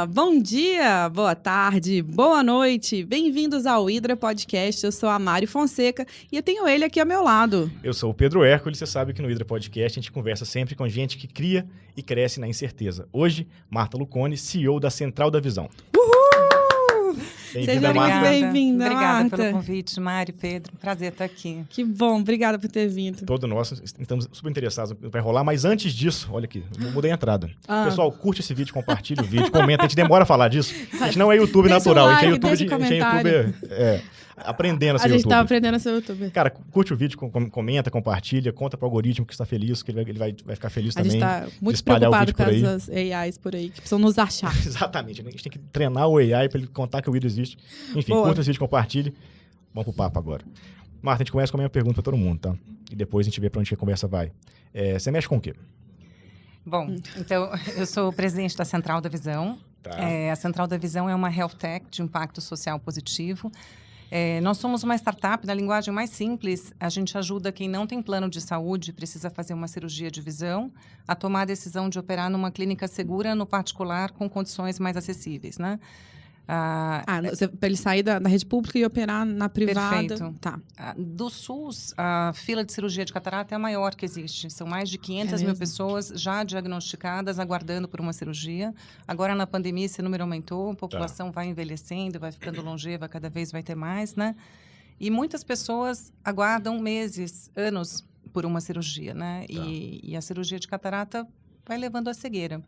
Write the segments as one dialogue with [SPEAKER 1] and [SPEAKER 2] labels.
[SPEAKER 1] Bom dia, boa tarde, boa noite. Bem-vindos ao Hidra Podcast. Eu sou a Mari Fonseca e eu tenho ele aqui ao meu lado.
[SPEAKER 2] Eu sou o Pedro Hércules. Você sabe que no Hidra Podcast a gente conversa sempre com gente que cria e cresce na incerteza. Hoje, Marta Lucone, CEO da Central da Visão.
[SPEAKER 1] Seja muito bem-vinda,
[SPEAKER 3] Obrigada
[SPEAKER 1] Marta.
[SPEAKER 3] pelo convite, Mari, Pedro. Prazer estar aqui.
[SPEAKER 1] Que bom, obrigada por ter vindo.
[SPEAKER 2] Todo nosso, estamos super interessados, vai rolar, mas antes disso, olha aqui, mudei a entrada. Pessoal, curte esse vídeo, compartilha o vídeo, comenta, a gente demora a falar disso. A gente não é YouTube natural, a gente é YouTube aprendendo a ser
[SPEAKER 1] youtuber. A gente
[SPEAKER 2] youtuber.
[SPEAKER 1] tá aprendendo a ser youtuber.
[SPEAKER 2] Cara, curte o vídeo, comenta, compartilha, conta pro algoritmo que está feliz, que ele vai ficar feliz também.
[SPEAKER 1] A gente tá muito preocupado com as AIs por aí, que precisam nos achar.
[SPEAKER 2] Exatamente, a gente tem que treinar o AI para ele contar que o vídeo existe. Enfim, curta esse vídeo, compartilhe. Vamos pro papo agora. Marta, a gente começa com a minha pergunta para todo mundo, tá? E depois a gente vê para onde a conversa vai. Você mexe com o quê?
[SPEAKER 3] Bom, então, eu sou presidente da Central da Visão.
[SPEAKER 2] Tá.
[SPEAKER 3] A Central da Visão é uma health tech de impacto social positivo. Nós somos uma startup, na linguagem mais simples, a gente ajuda quem não tem plano de saúde, precisa fazer uma cirurgia de visão, a tomar a decisão de operar numa clínica segura, no particular, com condições mais acessíveis, né?
[SPEAKER 1] Para ele sair da rede pública e operar na privada.
[SPEAKER 3] Perfeito.
[SPEAKER 1] Tá.
[SPEAKER 3] Do SUS, a fila de cirurgia de catarata é a maior que existe. São mais de 500 mil pessoas já diagnosticadas, aguardando por uma cirurgia. Agora, na pandemia, esse número aumentou, a população vai envelhecendo, vai ficando longeva, cada vez vai ter mais, né? E muitas pessoas aguardam meses, anos, por uma cirurgia, né? E a cirurgia de catarata vai levando à cegueira.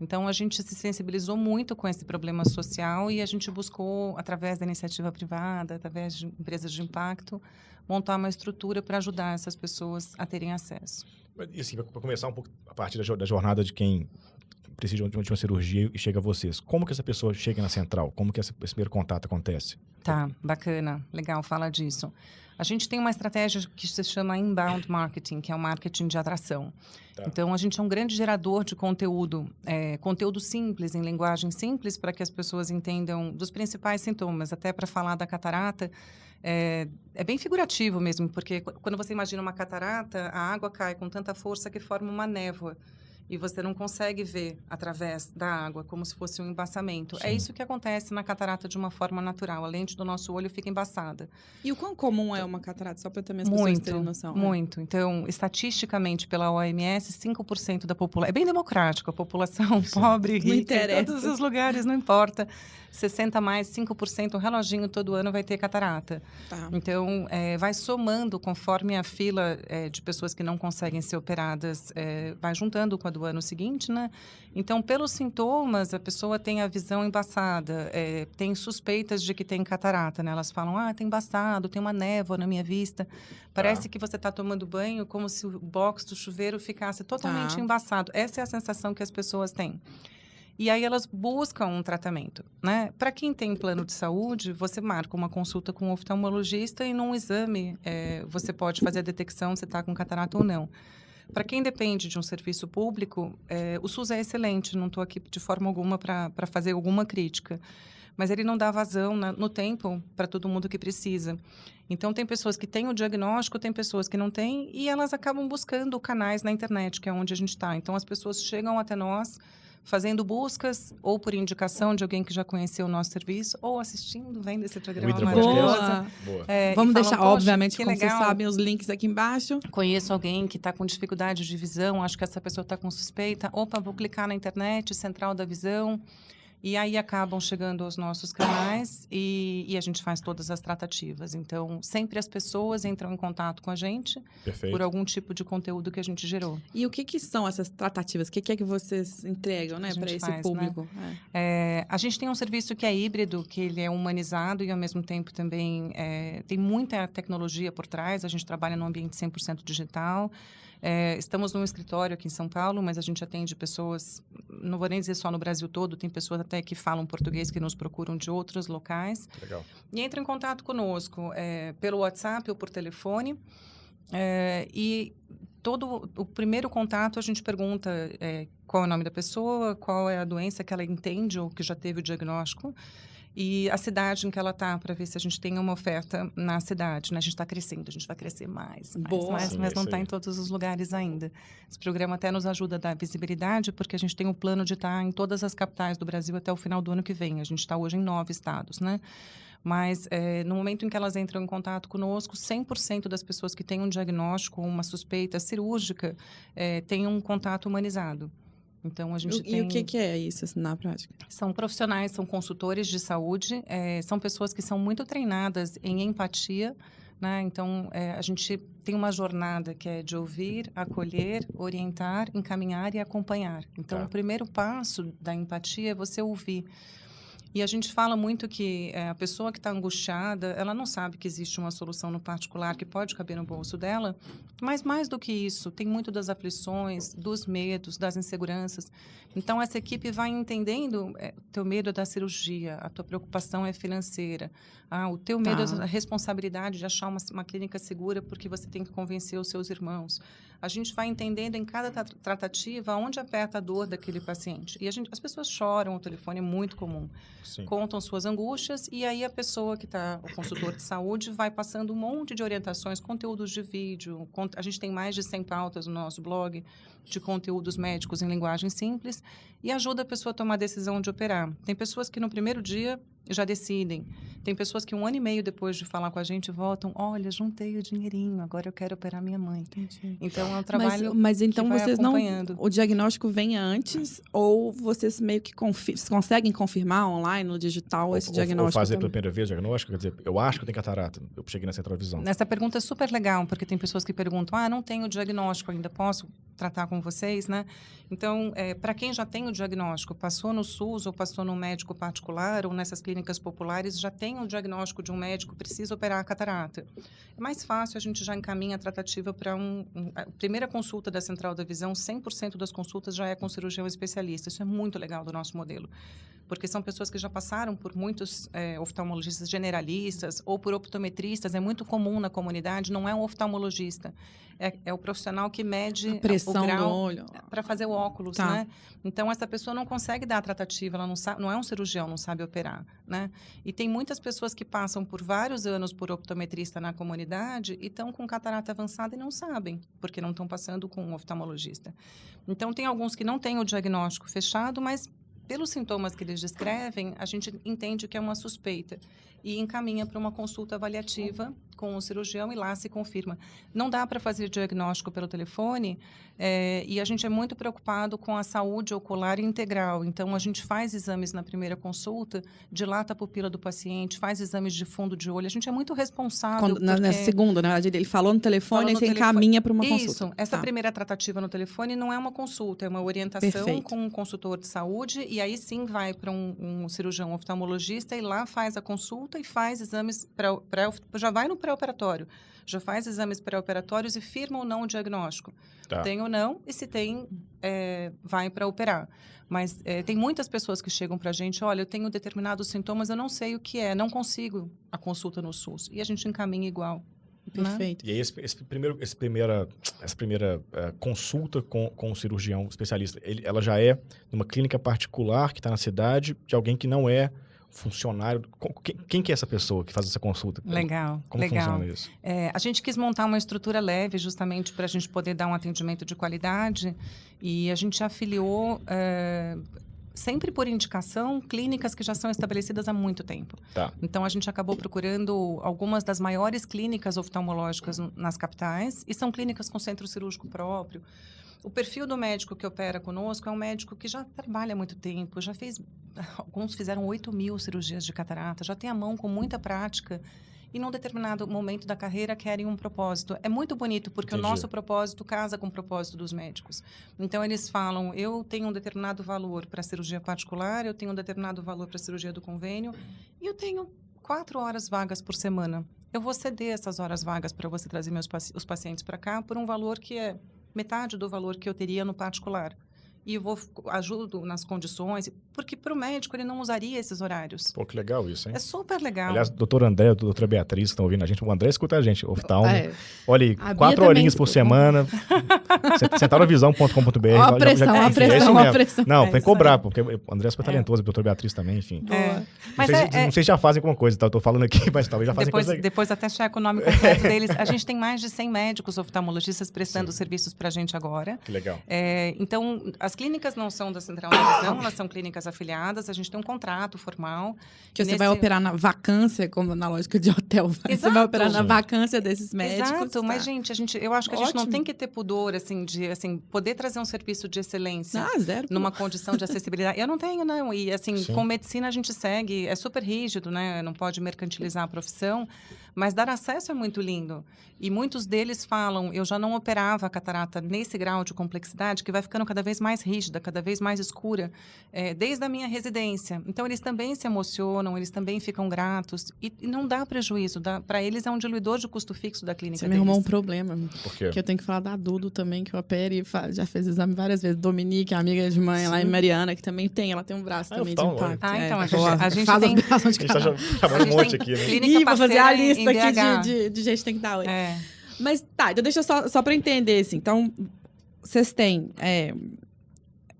[SPEAKER 3] Então, a gente se sensibilizou muito com esse problema social e a gente buscou, através da iniciativa privada, através de empresas de impacto, montar uma estrutura para ajudar essas pessoas a terem acesso.
[SPEAKER 2] E assim, para começar um pouco a partir da jornada de quem precisa de uma cirurgia e chega a vocês, como que essa pessoa chega na central? Como que esse primeiro contato acontece?
[SPEAKER 3] Tá, bacana, legal, fala disso. A gente tem uma estratégia que se chama inbound marketing, que é o marketing de atração. Tá. Então, a gente é um grande gerador de conteúdo, conteúdo simples, em linguagem simples, para que as pessoas entendam dos principais sintomas. Até para falar da catarata, é bem figurativo mesmo, porque quando você imagina uma catarata, a água cai com tanta força que forma uma névoa. E você não consegue ver através da água, como se fosse um embaçamento. Sim. É isso que acontece na catarata de uma forma natural. A lente do nosso olho fica embaçada.
[SPEAKER 1] E o quão comum é uma catarata? Só para também as pessoas terem noção.
[SPEAKER 3] Muito. Então, estatisticamente, pela OMS, 5% da população... É bem democrático. A população pobre, rica, em todos os lugares, não importa. 60 mais, 5%, um reloginho todo ano vai ter catarata. Tá. Então, vai somando conforme a fila de pessoas que não conseguem ser operadas vai juntando com a do ano seguinte, né? Então, pelos sintomas, a pessoa tem a visão embaçada, tem suspeitas de que tem catarata, né? Elas falam, tem embaçado, tem uma névoa na minha vista. Parece que você está tomando banho como se o box do chuveiro ficasse totalmente embaçado. Essa é a sensação que as pessoas têm. E aí elas buscam um tratamento, né? Para quem tem plano de saúde, você marca uma consulta com um oftalmologista e num exame você pode fazer a detecção se está com catarata ou não. Para quem depende de um serviço público, o SUS é excelente, não estou aqui de forma alguma para fazer alguma crítica. Mas ele não dá vazão no tempo para todo mundo que precisa. Então, tem pessoas que têm o diagnóstico, tem pessoas que não têm, e elas acabam buscando canais na internet, que é onde a gente está. Então, as pessoas chegam até nós fazendo buscas, ou por indicação de alguém que já conheceu o nosso serviço, ou assistindo, vendo esse programa maravilhoso.
[SPEAKER 1] Boa. Vamos deixar, obviamente, como vocês sabem, os links aqui embaixo.
[SPEAKER 3] Conheço alguém que está com dificuldade de visão, acho que essa pessoa está com suspeita. Opa, vou clicar na internet, Central da Visão. E aí acabam chegando aos nossos canais e a gente faz todas as tratativas. Então, sempre as pessoas entram em contato com a gente por algum tipo de conteúdo que a gente gerou.
[SPEAKER 1] E o que são essas tratativas? O que é que vocês entregam, né, para esse público?
[SPEAKER 3] Né? A gente tem um serviço que é híbrido, que ele é humanizado e, ao mesmo tempo, também tem muita tecnologia por trás. A gente trabalha num ambiente 100% digital. Estamos num escritório aqui em São Paulo, mas a gente atende pessoas, não vou nem dizer só no Brasil todo, tem pessoas até que falam português que nos procuram de outros locais.
[SPEAKER 2] Legal.
[SPEAKER 3] E entram em contato conosco pelo WhatsApp ou por telefone. E todo o primeiro contato a gente pergunta qual é o nome da pessoa, qual é a doença que ela entende ou que já teve o diagnóstico, e a cidade em que ela está, para ver se a gente tem uma oferta na cidade, né? A gente está crescendo, a gente vai crescer mais, mas não está em todos os lugares ainda. Esse programa até nos ajuda a dar visibilidade, porque a gente tem o plano de estar em todas as capitais do Brasil até o final do ano que vem. A gente está hoje em 9 estados, né? Mas, no momento em que elas entram em contato conosco, 100% das pessoas que têm um diagnóstico ou uma suspeita cirúrgica têm um contato humanizado. Então, a gente tem...
[SPEAKER 1] E o que é isso, assim, na prática?
[SPEAKER 3] São profissionais, são consultores de saúde, são pessoas que são muito treinadas em empatia, né? Então, a gente tem uma jornada que é de ouvir, acolher, orientar, encaminhar e acompanhar. Então, o primeiro passo da empatia é você ouvir. E a gente fala muito que a pessoa que está angustiada, ela não sabe que existe uma solução no particular que pode caber no bolso dela, mas mais do que isso, tem muito das aflições, dos medos, das inseguranças. Então, essa equipe vai entendendo, teu medo é da cirurgia, a tua preocupação é financeira, o teu medo é a responsabilidade de achar uma clínica segura porque você tem que convencer os seus irmãos. A gente vai entendendo em cada tratativa onde aperta a dor daquele paciente. E as pessoas choram, o telefone é muito comum.
[SPEAKER 2] Sim.
[SPEAKER 3] Contam suas angústias e aí a pessoa que está, o consultor de saúde, vai passando um monte de orientações, conteúdos de vídeo. A gente tem mais de 100 pautas no nosso blog de conteúdos médicos em linguagem simples e ajuda a pessoa a tomar a decisão de operar. Tem pessoas que no primeiro dia já decidem. Tem pessoas que 1 ano e meio depois de falar com a gente voltam, olha, juntei o dinheirinho, agora eu quero operar minha mãe.
[SPEAKER 1] Entendi.
[SPEAKER 3] Então é um trabalho
[SPEAKER 1] mas então
[SPEAKER 3] que vai
[SPEAKER 1] vocês
[SPEAKER 3] acompanhando.
[SPEAKER 1] O diagnóstico vem antes ou vocês meio que conseguem confirmar online, no digital, esse diagnóstico?
[SPEAKER 2] Ou fazer pela primeira vez o diagnóstico, quer dizer, eu acho que eu tenho catarata, eu cheguei na Central Visão.
[SPEAKER 3] Essa pergunta é super legal, porque tem pessoas que perguntam, não tenho diagnóstico ainda, posso tratar com vocês, né? Então, para quem já tem o diagnóstico, passou no SUS ou passou no médico particular ou nessas clínicas populares, já tem o diagnóstico de um médico, precisa operar a catarata. É mais fácil, a gente já encaminha a tratativa para a primeira consulta da Central da Visão, 100% das consultas já é com cirurgião especialista. Isso é muito legal do nosso modelo. Porque são pessoas que já passaram por muitos oftalmologistas generalistas ou por optometristas. É muito comum na comunidade, não é um oftalmologista. É o profissional que mede
[SPEAKER 1] a pressão
[SPEAKER 3] o grau
[SPEAKER 1] do olho
[SPEAKER 3] para fazer o óculos, né? Então, essa pessoa não consegue dar a tratativa, ela não é um cirurgião, não sabe operar, né? E tem muitas pessoas que passam por vários anos por optometrista na comunidade e estão com catarata avançada e não sabem, porque não estão passando com um oftalmologista. Então, tem alguns que não têm o diagnóstico fechado, mas pelos sintomas que eles descrevem, a gente entende que é uma suspeita e encaminha para uma consulta avaliativa com o cirurgião e lá se confirma. Não dá para fazer diagnóstico pelo telefone e a gente é muito preocupado com a saúde ocular integral. Então, a gente faz exames na primeira consulta, dilata a pupila do paciente, faz exames de fundo de olho. A gente é muito responsável.
[SPEAKER 1] Na segunda, né? Ele falou no telefone e você encaminha para uma consulta.
[SPEAKER 3] Isso. Essa primeira tratativa no telefone não é uma consulta, é uma orientação com um consultor de saúde e aí sim vai para um cirurgião oftalmologista e lá faz a consulta e faz exames, já vai no pré-operatório, já faz exames pré-operatórios e firma ou não o diagnóstico. Tem ou não, e se tem, vai para operar. Mas tem muitas pessoas que chegam para a gente, olha, eu tenho determinados sintomas, eu não sei o que é, não consigo a consulta no SUS. E a gente encaminha igual.
[SPEAKER 1] Perfeito.
[SPEAKER 2] Né? E aí, essa primeira consulta com o cirurgião especialista, ela já é numa clínica particular que está na cidade, de alguém que não é funcionário. Quem que é essa pessoa que faz essa consulta?
[SPEAKER 3] Legal.
[SPEAKER 2] Como funciona isso?
[SPEAKER 3] A gente quis montar uma estrutura leve justamente para a gente poder dar um atendimento de qualidade e a gente afiliou... sempre por indicação, clínicas que já são estabelecidas há muito tempo. Então, a gente acabou procurando algumas das maiores clínicas oftalmológicas nas capitais e são clínicas com centro cirúrgico próprio. O perfil do médico que opera conosco é um médico que já trabalha há muito tempo, alguns fizeram 8.000 cirurgias de catarata, já tem a mão com muita prática e num determinado momento da carreira querem um propósito. É muito bonito, porque o nosso propósito casa com o propósito dos médicos. Então, eles falam, eu tenho um determinado valor para a cirurgia particular, eu tenho um determinado valor para a cirurgia do convênio, e eu tenho 4 horas vagas por semana. Eu vou ceder essas horas vagas para você trazer os pacientes para cá por um valor que é metade do valor que eu teria no particular. E eu ajudo nas condições, porque para o médico ele não usaria esses horários.
[SPEAKER 2] Pô, que legal isso, hein?
[SPEAKER 3] É super legal.
[SPEAKER 2] Aliás, doutor André e doutora Beatriz que estão ouvindo a gente. O André escuta a gente, oftalmo. Olha aí, 4 horinhas por semana. Centaurovisão.com.br.
[SPEAKER 1] Ó, a pressão.
[SPEAKER 2] Não, tem que cobrar, porque o André é super talentoso, a doutora Beatriz também, enfim.
[SPEAKER 3] Mas
[SPEAKER 2] não sei se já fazem alguma coisa, tá? Eu tô falando aqui, mas talvez já fazem coisa.
[SPEAKER 3] Depois até checo o nome completo deles. A gente tem mais de 100 médicos oftalmologistas prestando serviços pra gente agora.
[SPEAKER 2] Que legal.
[SPEAKER 3] Então, as clínicas não são da Central da Visão, elas são clínicas afiliadas, a gente tem um contrato formal.
[SPEAKER 1] Que você vai operar na vacância, como na lógica de hotel. Você vai operar na vacância desses médicos.
[SPEAKER 3] Exato,
[SPEAKER 1] tá?
[SPEAKER 3] mas eu acho que a gente não tem que ter pudor, assim, de poder trazer um serviço de excelência numa condição de acessibilidade. Eu não tenho, não. E, assim, com medicina a gente segue, é super rígido, né? Não pode mercantilizar a profissão, mas dar acesso é muito lindo. E muitos deles falam, eu já não operava a catarata nesse grau de complexidade, que vai ficando cada vez mais rígida, cada vez mais escura, desde a minha residência. Então, eles também se emocionam, eles também ficam gratos. E não dá prejuízo. Para eles é um diluidor de custo fixo da clínica.
[SPEAKER 1] Você me arrumou um problema.
[SPEAKER 2] Por quê?
[SPEAKER 1] Que eu tenho que falar da Dudo também, que eu opero e já fez exame várias vezes. Dominique, amiga de mãe, lá em Mariana, que também tem. Ela tem um braço também de impacto.
[SPEAKER 3] Então, a gente
[SPEAKER 1] faz
[SPEAKER 3] tem...
[SPEAKER 1] A gente
[SPEAKER 2] tá chamando um monte aqui, né?
[SPEAKER 3] Clínica
[SPEAKER 1] vou fazer a lista aqui
[SPEAKER 3] BH.
[SPEAKER 1] de gente que tem que dar hoje. Mas tá, então deixa eu só pra entender, assim. Então, vocês têm...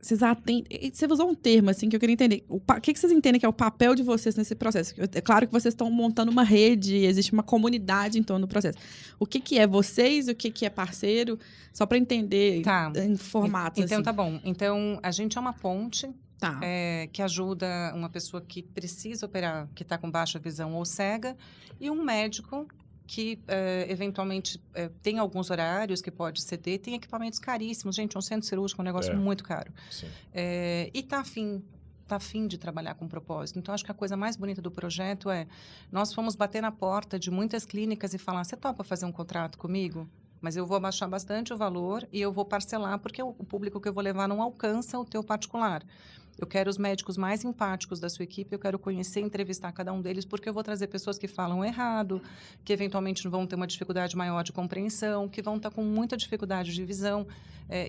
[SPEAKER 1] Vocês atendem... Você usou um termo, assim, que eu queria entender. O que vocês entendem que é o papel de vocês nesse processo? É claro que vocês estão montando uma rede, existe uma comunidade em torno do processo. O que é vocês, o que é parceiro? Só para entender em formatos,
[SPEAKER 3] então,
[SPEAKER 1] assim.
[SPEAKER 3] tá bom. Então, a gente é uma ponte
[SPEAKER 1] Tá.
[SPEAKER 3] Que ajuda uma pessoa que precisa operar, que está com baixa visão ou cega, e um médico que, eventualmente, tem alguns horários que pode ceder, tem equipamentos caríssimos. Gente, um centro cirúrgico é um negócio muito caro. E está afim de trabalhar com propósito. Então, acho que a coisa mais bonita do projeto nós fomos bater na porta de muitas clínicas e falar, você topa fazer um contrato comigo? Mas eu vou abaixar bastante o valor e eu vou parcelar, porque o público que eu vou levar não alcança o teu particular. Eu quero os médicos mais empáticos da sua equipe, eu quero conhecer e entrevistar cada um deles, porque eu vou trazer pessoas que falam errado, que eventualmente vão ter uma dificuldade maior de compreensão, que vão estar com muita dificuldade de visão.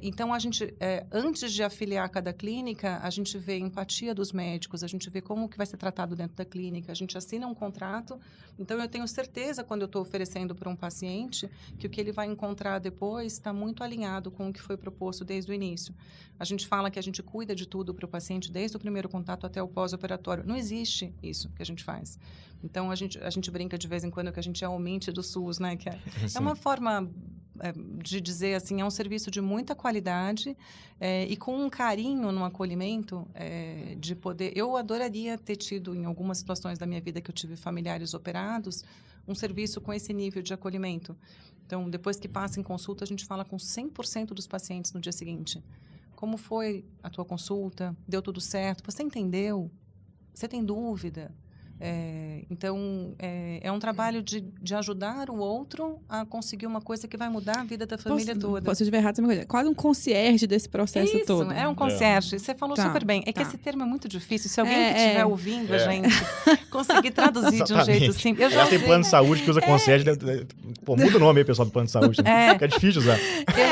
[SPEAKER 3] Então, a gente, antes de afiliar cada clínica, a gente vê a empatia dos médicos, a gente vê como que vai ser tratado dentro da clínica, a gente assina um contrato. Então, eu tenho certeza, quando eu estou oferecendo para um paciente, que o que ele vai encontrar depois está muito alinhado com o que foi proposto desde o início. A gente fala que a gente cuida de tudo para o paciente, desde o primeiro contato até o pós-operatório. Não existe isso que a gente faz. Então, a gente brinca de vez em quando que a gente é o Mint do SUS, né? Que é uma forma de dizer, assim, é um serviço de muita qualidade e com um carinho no acolhimento de poder... Eu adoraria ter tido, em algumas situações da minha vida que eu tive familiares operados, um serviço com esse nível de acolhimento. Então, depois que passa em consulta, a gente fala com 100% dos pacientes no dia seguinte. Como foi a tua consulta? Deu tudo certo? Você entendeu? Você tem dúvida? Então, é um trabalho de ajudar o outro a conseguir uma coisa que vai mudar a vida da família toda.
[SPEAKER 1] Posso estiver errado, quase um concierge desse processo todo.
[SPEAKER 3] Isso, é um concierge. Você falou super bem. Que esse termo é muito difícil. Se alguém que estiver ouvindo a gente conseguir traduzir de um jeito simples... Eu já
[SPEAKER 2] tem plano de saúde que usa concierge. Pô, muda o nome aí, pessoal do plano de saúde. Que é difícil usar.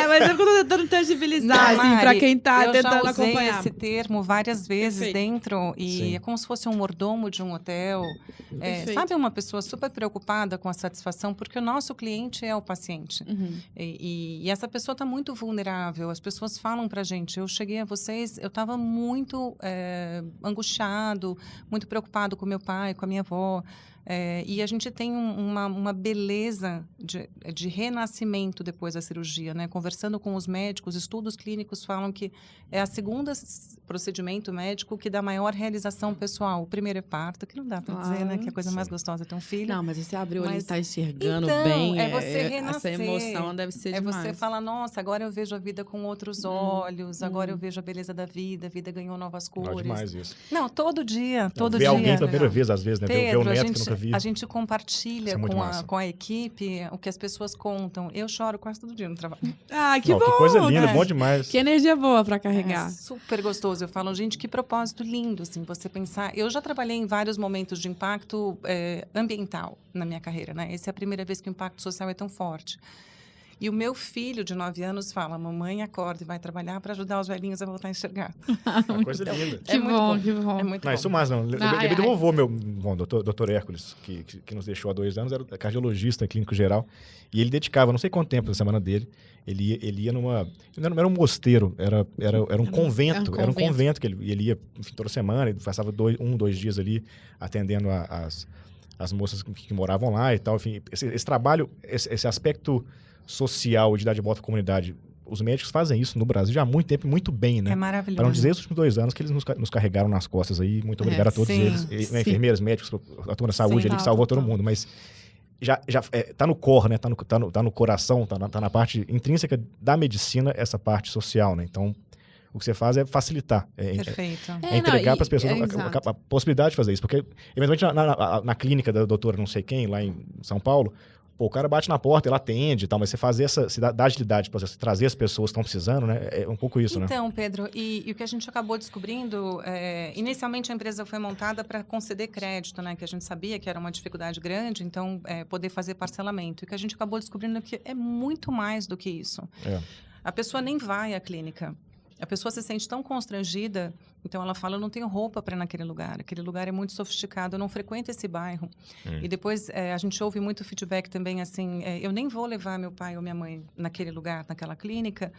[SPEAKER 1] Mas eu estou tentando tangibilizar, assim, para quem está tentando acompanhar.
[SPEAKER 3] Eu já usei esse termo várias vezes dentro. E é como se fosse um mordomo de um hotel. Sabe, uma pessoa super preocupada com a satisfação, porque o nosso cliente é o paciente. E essa pessoa está muito vulnerável. As pessoas falam para a gente, eu cheguei a vocês, eu estava muito angustiado, muito preocupado com meu pai, com a minha avó. E a gente tem uma beleza de renascimento depois da cirurgia, né? Conversando com os médicos, estudos clínicos falam que é a segunda procedimento médico que dá maior realização pessoal. O primeiro é parto, que não dá para dizer, né? Que é a coisa mais gostosa é ter um filho.
[SPEAKER 1] Não, mas você abriu ali e está enxergando bem.
[SPEAKER 3] É você renascer.
[SPEAKER 1] Essa emoção deve ser demais.
[SPEAKER 3] Você falar, nossa, agora eu vejo a vida com outros olhos, agora eu vejo a beleza da vida, a vida ganhou novas cores.
[SPEAKER 2] Não, demais isso.
[SPEAKER 3] Não, todo dia.
[SPEAKER 2] Ver alguém pela primeira vez, às vezes, né? Ver o neto que nunca vi.
[SPEAKER 3] A gente compartilha com a equipe o que as pessoas contam. Eu choro quase todo dia no trabalho.
[SPEAKER 1] Que bom!
[SPEAKER 2] Que coisa linda, bom demais.
[SPEAKER 1] Que energia boa para carregar.
[SPEAKER 3] Super gostoso. Eu falo, gente, que propósito lindo, assim, você pensar... Eu já trabalhei em vários momentos de impacto ambiental na minha carreira, né? Essa é a primeira vez que o impacto social é tão forte. E o meu filho, de 9 anos, fala, mamãe, acorda e vai trabalhar para ajudar os velhinhos a voltar a enxergar.
[SPEAKER 2] Uma coisa linda.
[SPEAKER 1] Que bom, que bom.
[SPEAKER 3] É muito
[SPEAKER 2] não,
[SPEAKER 3] bom.
[SPEAKER 2] Isso mais não. Lembrei do vovô, meu bom, doutor Hércules, que nos deixou há 2 anos, era cardiologista clínico geral, e ele dedicava não sei quanto tempo na semana dele, ele ia numa... Não era um mosteiro, era um convento. Era um convento que ele ia, enfim, toda semana, ele passava 2 dias ali atendendo as moças que moravam lá e tal. Enfim, esse trabalho, esse aspecto social de dar de volta à comunidade, os médicos fazem isso no Brasil já há muito tempo, muito bem, né?
[SPEAKER 3] É maravilhoso.
[SPEAKER 2] Para não dizer os últimos 2 anos que eles nos carregaram nas costas aí. Muito obrigado a todos eles. Enfermeiras, médicos, a turma da saúde ali que salvou todo mundo. Mas já tá no core, né? Tá no coração, tá na parte intrínseca da medicina, essa parte social, né? Então, o que você faz é facilitar.
[SPEAKER 3] Perfeito.
[SPEAKER 2] É entregar para as pessoas a possibilidade de fazer isso. Porque, eventualmente, na clínica da doutora não sei quem, lá em São Paulo, o cara bate na porta, ela atende e tal, mas você fazer você dá agilidade para você trazer as pessoas que estão precisando, né? É um pouco isso, né?
[SPEAKER 3] Então, Pedro, e o que a gente acabou descobrindo, inicialmente a empresa foi montada para conceder crédito, né? Que a gente sabia que era uma dificuldade grande, então poder fazer parcelamento. E o que a gente acabou descobrindo é que é muito mais do que isso. A pessoa nem vai à clínica. A pessoa se sente tão constrangida, então ela fala, eu não tenho roupa para ir naquele lugar. Aquele lugar é muito sofisticado, eu não frequento esse bairro. E depois a gente ouve muito feedback também, assim, eu nem vou levar meu pai ou minha mãe naquele lugar, naquela clínica,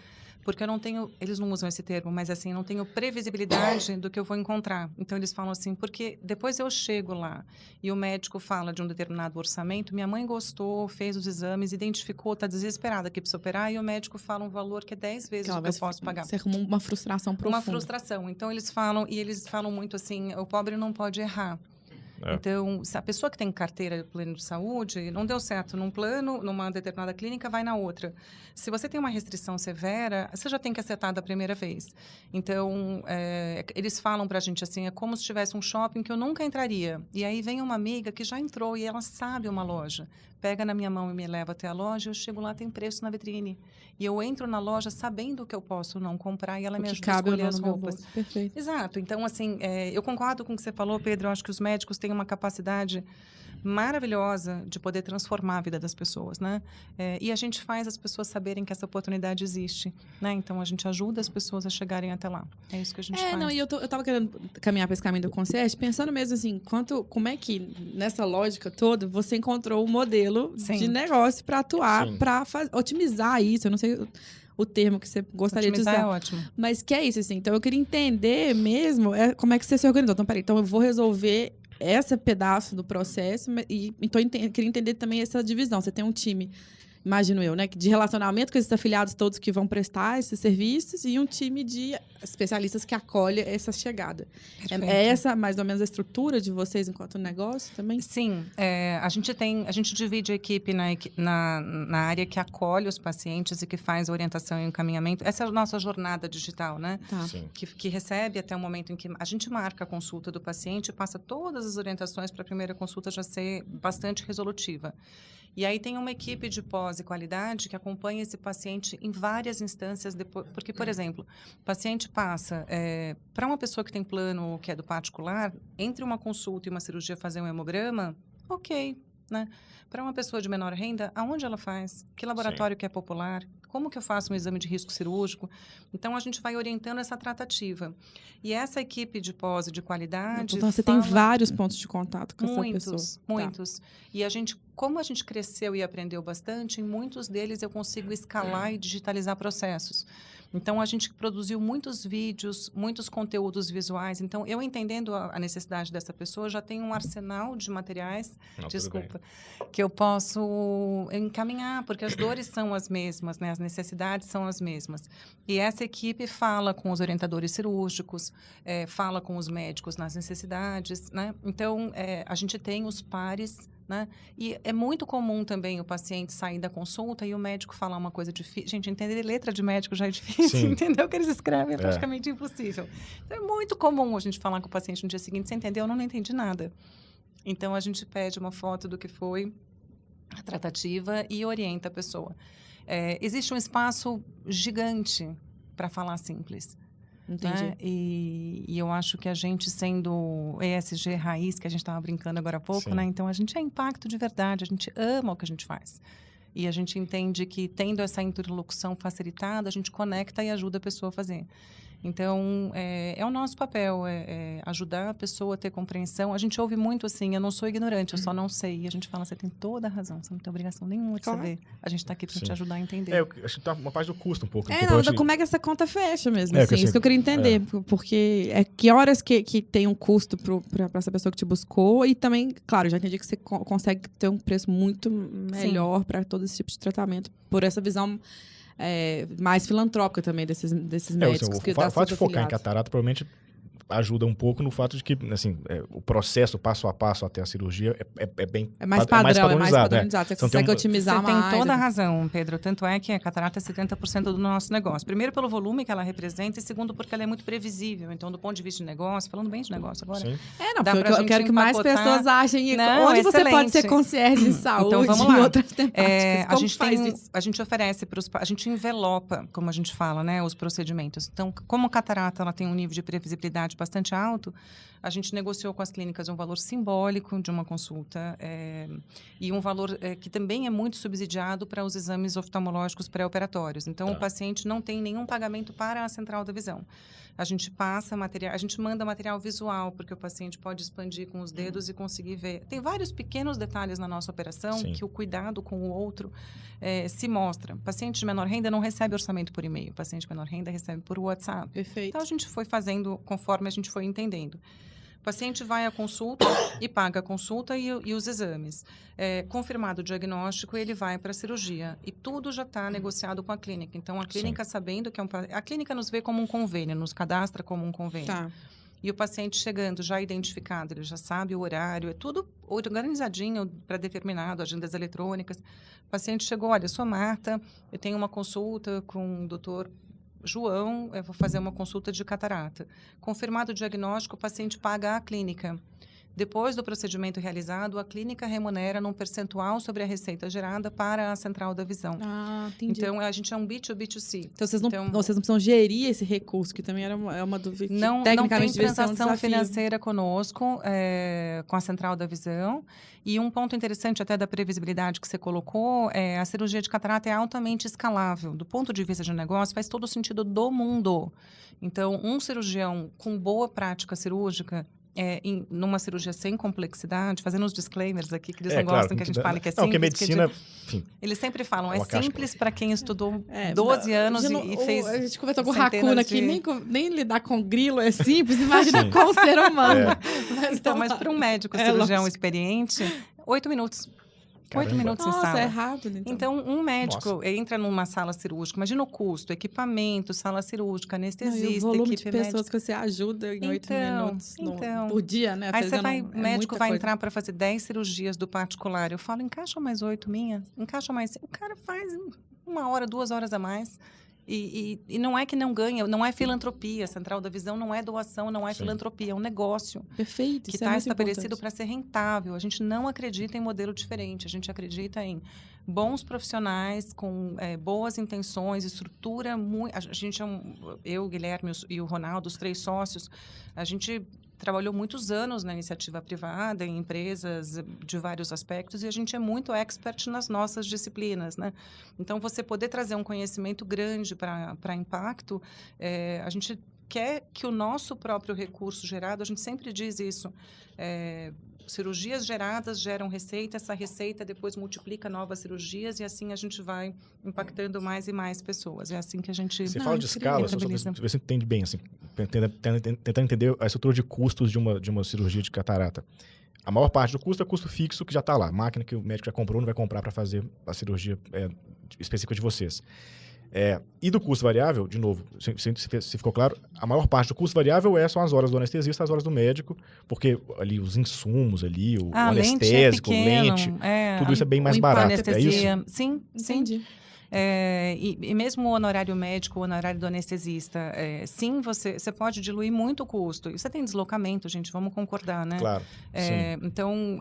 [SPEAKER 3] porque eu não tenho, eles não usam esse termo, mas assim, não tenho previsibilidade do que eu vou encontrar. Então eles falam assim, porque depois eu chego lá e o médico fala de um determinado orçamento, minha mãe gostou, fez os exames, identificou, está desesperada que precisa operar, e o médico fala um valor que é 10 vezes o que eu posso pagar.
[SPEAKER 1] Você arruma uma frustração profunda.
[SPEAKER 3] Uma frustração. Então eles falam muito assim, o pobre não pode errar. Então, se a pessoa que tem carteira de plano de saúde, não deu certo num plano, numa determinada clínica, vai na outra. Se você tem uma restrição severa, você já tem que acertar da primeira vez. Então, eles falam pra gente assim, é como se tivesse um shopping que eu nunca entraria. E aí vem uma amiga que já entrou e ela sabe uma loja. Pega na minha mão e me leva até a loja, eu chego lá, tem preço na vitrine. E eu entro na loja sabendo o que eu posso não comprar e ela me ajuda a escolher as roupas.
[SPEAKER 1] Perfeito.
[SPEAKER 3] Exato. Então, assim, eu concordo com o que você falou, Pedro. Eu acho que os médicos têm uma capacidade maravilhosa de poder transformar a vida das pessoas, né? E a gente faz as pessoas saberem que essa oportunidade existe, né? Então, a gente ajuda as pessoas a chegarem até lá. É isso que a gente faz.
[SPEAKER 1] Não, e eu tava querendo caminhar para esse caminho do concierge, pensando mesmo assim, como é que, nessa lógica toda, você encontrou um modelo de negócio para atuar, para otimizar isso. Eu não sei o termo que você gostaria
[SPEAKER 3] otimizar
[SPEAKER 1] de usar.
[SPEAKER 3] É ótimo.
[SPEAKER 1] Mas que é isso, assim. Então, eu queria entender mesmo como é que você se organizou. Então, peraí, então eu vou resolver esse pedaço do processo e então eu queria entender também essa divisão. Você tem um time, imagino eu, né, de relacionamento com esses afiliados todos que vão prestar esses serviços e um time de especialistas que acolhe essa chegada. É essa mais ou menos a estrutura de vocês enquanto negócio também?
[SPEAKER 3] Sim, a gente divide a equipe na área que acolhe os pacientes e que faz a orientação e encaminhamento. Essa é a nossa jornada digital, né?
[SPEAKER 1] Tá.
[SPEAKER 3] Que recebe até o momento em que a gente marca a consulta do paciente e passa todas as orientações para a primeira consulta já ser bastante resolutiva. E aí tem uma equipe de pós e qualidade que acompanha esse paciente em várias instâncias, porque, por exemplo, o paciente passa, para uma pessoa que tem plano que é do particular, entre uma consulta e uma cirurgia fazer um hemograma, ok, né? Para uma pessoa de menor renda, aonde ela faz? Que laboratório que é popular? Como que eu faço um exame de risco cirúrgico? Então, a gente vai orientando essa tratativa. E essa equipe de pós e de qualidade...
[SPEAKER 1] Então, você tem vários pontos de contato com essa pessoa.
[SPEAKER 3] Muitos. Tá. E como a gente cresceu e aprendeu bastante, em muitos deles eu consigo escalar e digitalizar processos. Então, a gente produziu muitos vídeos, muitos conteúdos visuais. Então, eu entendendo a necessidade dessa pessoa, já tenho um arsenal de materiais, que eu posso encaminhar, porque as dores são as mesmas, né? As necessidades são as mesmas. E essa equipe fala com os orientadores cirúrgicos, fala com os médicos nas necessidades, né? Então, a gente tem os pares, né? E é muito comum também o paciente sair da consulta e o médico falar uma coisa difícil. Gente, entender letra de médico já é difícil, entender o que eles escrevem é praticamente impossível. Então, é muito comum a gente falar com o paciente no dia seguinte, você entendeu? Eu não entendi nada. Então, a gente pede uma foto do que foi a tratativa e orienta a pessoa. Existe um espaço gigante para falar simples.
[SPEAKER 1] Entendi.
[SPEAKER 3] Né? E eu acho que a gente, sendo ESG raiz, que a gente estava brincando agora há pouco, né? Então a gente é impacto de verdade, a gente ama o que a gente faz. E a gente entende que, tendo essa interlocução facilitada, a gente conecta e ajuda a pessoa a fazer. Então, é o nosso papel, ajudar a pessoa a ter compreensão. A gente ouve muito assim, eu não sou ignorante, eu só não sei. E a gente fala, você tem toda a razão, você não tem obrigação nenhuma de saber. A gente está aqui para te ajudar a entender.
[SPEAKER 2] Eu acho que tá uma parte do custo um pouco.
[SPEAKER 1] Como é que essa conta fecha mesmo, assim, isso que eu queria entender. Porque que horas que tem um custo para essa pessoa que te buscou e também, claro, já entendi que você consegue ter um preço muito melhor para todo esse tipo de tratamento, por essa visão... mais filantrópica também desses médicos.
[SPEAKER 2] O fato de focar em catarata provavelmente ajuda um pouco no fato de que, assim, o processo passo a passo até a cirurgia é bem
[SPEAKER 1] mais padronizado. Você consegue
[SPEAKER 3] você
[SPEAKER 1] otimizar mais.
[SPEAKER 3] Você tem toda a razão, Pedro. Tanto é que a catarata é 70% do nosso negócio. Primeiro, pelo volume que ela representa, e segundo, porque ela é muito previsível. Então, do ponto de vista de negócio, falando bem de negócio agora.
[SPEAKER 2] Sim.
[SPEAKER 1] Porque eu quero que mais pessoas achem onde você pode ser concierge de saúde,
[SPEAKER 3] então, vamos lá.
[SPEAKER 1] E outras temáticas.
[SPEAKER 3] A gente oferece a gente envelopa, como a gente fala, né, os procedimentos. Então, como a catarata ela tem um nível de previsibilidade bastante alto, a gente negociou com as clínicas um valor simbólico de uma consulta e um valor que também é muito subsidiado para os exames oftalmológicos pré-operatórios. Então, o paciente não tem nenhum pagamento para a central da visão. A gente passa material, a gente manda material visual, porque o paciente pode expandir com os dedos e conseguir ver. Tem vários pequenos detalhes na nossa operação que o cuidado com o outro se mostra. O paciente de menor renda não recebe orçamento por e-mail, o paciente de menor renda recebe por WhatsApp.
[SPEAKER 1] Perfeito.
[SPEAKER 3] Então, a gente foi fazendo conforme a gente foi entendendo. O paciente vai à consulta e paga a consulta e os exames. Confirmado o diagnóstico, ele vai para a cirurgia. E tudo já está negociado com a clínica. Então, a clínica, sabendo que a clínica nos vê como um convênio, nos cadastra como um convênio.
[SPEAKER 1] Tá.
[SPEAKER 3] E o paciente chegando já identificado, ele já sabe o horário, é tudo organizadinho para determinado, agendas eletrônicas. O paciente chegou, olha, eu sou Marta, eu tenho uma consulta com o doutor João, eu vou fazer uma consulta de catarata. Confirmado o diagnóstico, o paciente paga à clínica. Depois do procedimento realizado, a clínica remunera num percentual sobre a receita gerada para a central da visão.
[SPEAKER 1] Entendi.
[SPEAKER 3] Então, a gente é um B2B2C.
[SPEAKER 1] Então, vocês não precisam gerir esse recurso, que também é uma dúvida.
[SPEAKER 3] Não tem transação financeira conosco, com a central da visão. E um ponto interessante até da previsibilidade que você colocou, a cirurgia de catarata é altamente escalável. Do ponto de vista de negócio, faz todo o sentido do mundo. Então, um cirurgião com boa prática cirúrgica, numa cirurgia sem complexidade, fazendo os disclaimers aqui, que eles não gostam que a gente fale que é simples.
[SPEAKER 2] Não, que medicina, enfim.
[SPEAKER 3] Eles sempre falam, é simples para quem estudou 12 anos e fez.
[SPEAKER 1] A gente conversou com o Racuna aqui, nem lidar com grilo é simples, imagina com o ser humano.
[SPEAKER 3] Mas para um médico cirurgião experiente, 8 minutos.
[SPEAKER 2] Caramba.
[SPEAKER 3] 8 minutos em sala.
[SPEAKER 1] É rápido, então.
[SPEAKER 3] Então, um médico entra numa sala cirúrgica, imagina o custo, equipamento, sala cirúrgica, anestesista,
[SPEAKER 1] o volume
[SPEAKER 3] equipe
[SPEAKER 1] de pessoas que você ajuda em 8 minutos por dia, né?
[SPEAKER 3] Aí o médico vai entrar para fazer 10 cirurgias do particular. Eu falo, encaixa mais 8 minhas? Encaixa mais... O cara faz 1 hora, 2 horas a mais. E não é que não ganha, não é filantropia. A Central da Visão não é doação, não é filantropia, é um negócio.
[SPEAKER 1] Perfeito.
[SPEAKER 3] Que está estabelecido para ser rentável. A gente não acredita em modelo diferente, a gente acredita em bons profissionais, com boas intenções, estrutura muito. A gente eu, o Guilherme e o Ronaldo, os 3 sócios, a gente trabalhou muitos anos na iniciativa privada, em empresas de vários aspectos, e a gente é muito expert nas nossas disciplinas, né? Então, você poder trazer um conhecimento grande para impacto, a gente quer que o nosso próprio recurso gerado, a gente sempre diz isso, cirurgias geradas geram receita, essa receita depois multiplica novas cirurgias e assim a gente vai impactando mais e mais pessoas. É assim que a gente...
[SPEAKER 2] Você fala de escala, você entende bem, assim, tentando entender a estrutura de custos de uma cirurgia de catarata. A maior parte do custo é custo fixo que já está lá, máquina que o médico já comprou, não vai comprar para fazer a cirurgia específica de vocês. E do custo variável, de novo, se ficou claro, a maior parte do custo variável são as horas do anestesista, as horas do médico, porque ali os insumos ali, o anestésico, lente, tudo isso é bem mais barato.
[SPEAKER 3] Anestesia.
[SPEAKER 2] É isso?
[SPEAKER 3] Sim, entendi. E mesmo o honorário médico, o honorário do anestesista, sim, você pode diluir muito o custo. E você tem deslocamento, gente, vamos concordar, né?
[SPEAKER 2] Claro,
[SPEAKER 3] então,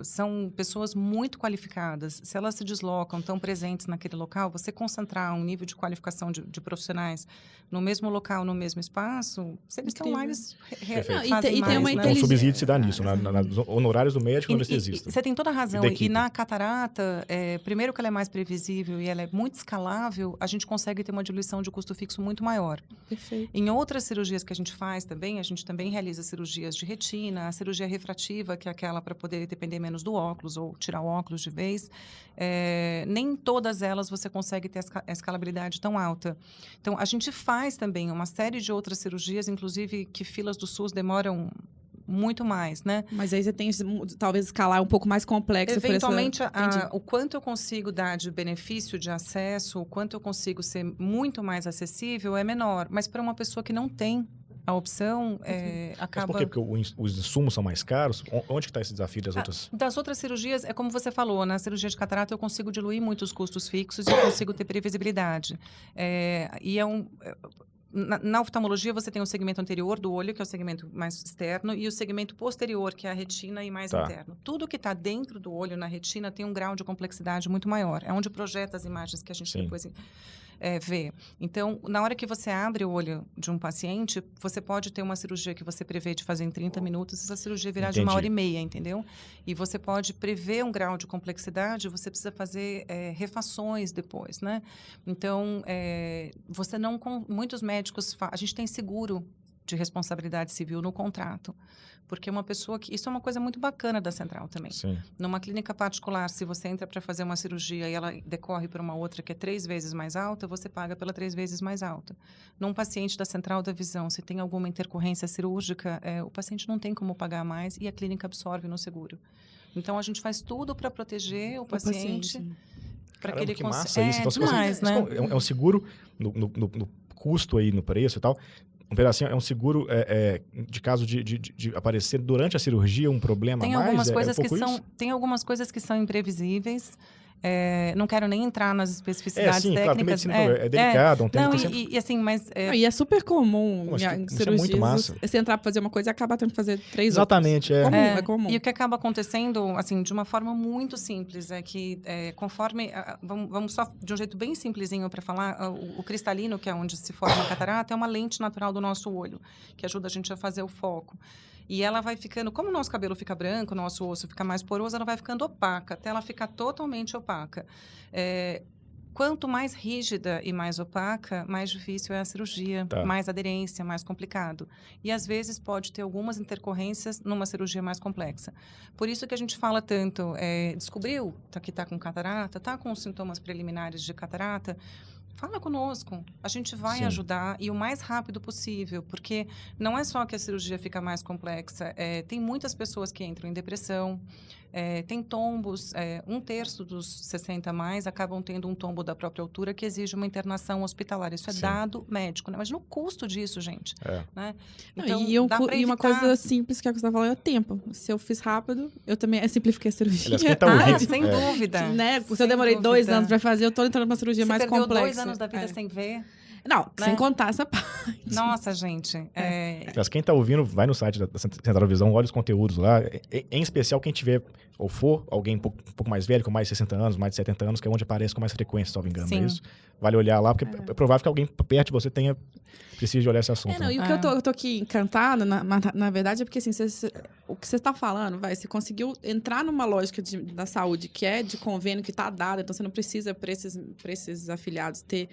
[SPEAKER 3] são pessoas muito qualificadas. Se elas se deslocam, estão presentes naquele local, você concentrar um nível de qualificação de profissionais no mesmo local, no mesmo espaço, se eles estão lá, eles fazem mais,
[SPEAKER 1] tem uma
[SPEAKER 2] Então, o subsídio se dá nisso, nos honorários do médico e do anestesista.
[SPEAKER 3] Você tem toda a razão. E na catarata, primeiro que ela é mais previsível e ela é muito escalável, a gente consegue ter uma diluição de custo fixo muito maior.
[SPEAKER 1] Perfeito.
[SPEAKER 3] Em outras cirurgias que a gente faz também, a gente também realiza cirurgias de retina, a cirurgia refrativa, que é aquela para poder depender menos do óculos ou tirar o óculos de vez. Nem todas elas você consegue ter a escalabilidade tão alta. Então, a gente faz também uma série de outras cirurgias, inclusive que filas do SUS demoram muito mais, né?
[SPEAKER 1] Mas aí você tem, talvez, escalar um pouco mais complexo.
[SPEAKER 3] Eventualmente, o quanto eu consigo dar de benefício de acesso, o quanto eu consigo ser muito mais acessível é menor. Mas para uma pessoa que não tem a opção, acaba...
[SPEAKER 2] Mas por quê? Porque os insumos são mais caros? Onde que está esse desafio das outras?
[SPEAKER 3] Das outras cirurgias, é como você falou, na cirurgia de catarata eu consigo diluir muitos custos fixos e eu consigo ter previsibilidade. Na oftalmologia, você tem o segmento anterior do olho, que é o segmento mais externo, e o segmento posterior, que é a retina e mais interno. Tudo que está dentro do olho, na retina, tem um grau de complexidade muito maior. É onde projeta as imagens que a gente depois vê. Então, na hora que você abre o olho de um paciente, você pode ter uma cirurgia que você prevê de fazer em 30 minutos, essa cirurgia virar de 1h30, entendeu? E você pode prever um grau de complexidade, você precisa fazer refações depois, né? Então, você não... Muitos médicos... A gente tem seguro de responsabilidade civil no contrato. Porque uma pessoa que... Isso é uma coisa muito bacana da Central também.
[SPEAKER 2] Sim.
[SPEAKER 3] Numa clínica particular, se você entra para fazer uma cirurgia e ela decorre para uma outra que é 3 vezes mais alta, você paga pela 3 vezes mais alta. Num paciente da Central da Visão, se tem alguma intercorrência cirúrgica, o paciente não tem como pagar mais e a clínica absorve no seguro. Então, a gente faz tudo para proteger o paciente. Para que ele
[SPEAKER 2] consiga...
[SPEAKER 3] massa isso. Então, demais, né?
[SPEAKER 2] É um seguro no custo aí, no preço e tal. Um pedacinho é um seguro de caso de aparecer durante a cirurgia um problema
[SPEAKER 3] tem
[SPEAKER 2] mais?
[SPEAKER 3] Tem algumas coisas que são imprevisíveis. Não quero nem entrar nas especificidades técnicas.
[SPEAKER 2] Claro, é delicado.
[SPEAKER 3] E
[SPEAKER 1] é super comum em cirurgias.
[SPEAKER 2] Muito massa.
[SPEAKER 1] Você entrar para fazer uma coisa e acabar tendo que fazer 3
[SPEAKER 2] Exatamente,
[SPEAKER 1] outras. É comum.
[SPEAKER 3] E o que acaba acontecendo, assim, de uma forma muito simples, é que conforme... Vamos só de um jeito bem simplesinho para falar, o cristalino, que é onde se forma a catarata, é uma lente natural do nosso olho, que ajuda a gente a fazer o foco. E ela vai ficando, como o nosso cabelo fica branco, o nosso osso fica mais poroso, ela vai ficando opaca, até ela ficar totalmente opaca. Quanto mais rígida e mais opaca, mais difícil é a cirurgia, mais aderência, mais complicado. E, às vezes, pode ter algumas intercorrências numa cirurgia mais complexa. Por isso que a gente fala tanto, descobriu que está com catarata, está com os sintomas preliminares de catarata, fala conosco, a gente vai ajudar e o mais rápido possível, porque não é só que a cirurgia fica mais complexa, tem muitas pessoas que entram em depressão, tem tombos, 1/3 dos 60 mais acabam tendo um tombo da própria altura que exige uma internação hospitalar. Isso é dado médico, né? Imagina o custo disso, gente. Né? Então,
[SPEAKER 1] e uma coisa simples que a Gustavo falou é o tempo. Se eu fiz rápido, eu também simplifiquei a cirurgia.
[SPEAKER 3] Sem dúvida.
[SPEAKER 1] Né? Se eu demorei 2 anos para fazer, eu tô entrando numa cirurgia mais complexa.
[SPEAKER 3] Você perdeu 2 anos da vida sem ver?
[SPEAKER 1] Não, sem contar essa parte.
[SPEAKER 3] Nossa, gente.
[SPEAKER 2] Mas quem está ouvindo, vai no site da Central da Visão, olha os conteúdos lá. Em especial, quem tiver, ou for alguém um pouco mais velho, com mais de 60 anos, mais de 70 anos, que é onde aparece com mais frequência, se não me engano. É isso? Vale olhar lá, porque é provável que alguém perto de você precise de olhar esse assunto.
[SPEAKER 1] E o que eu tô aqui encantada, na verdade, é porque assim, o que você está falando, você conseguiu entrar numa lógica da saúde que é de convênio que está dada, então você não precisa, para esses afiliados, ter...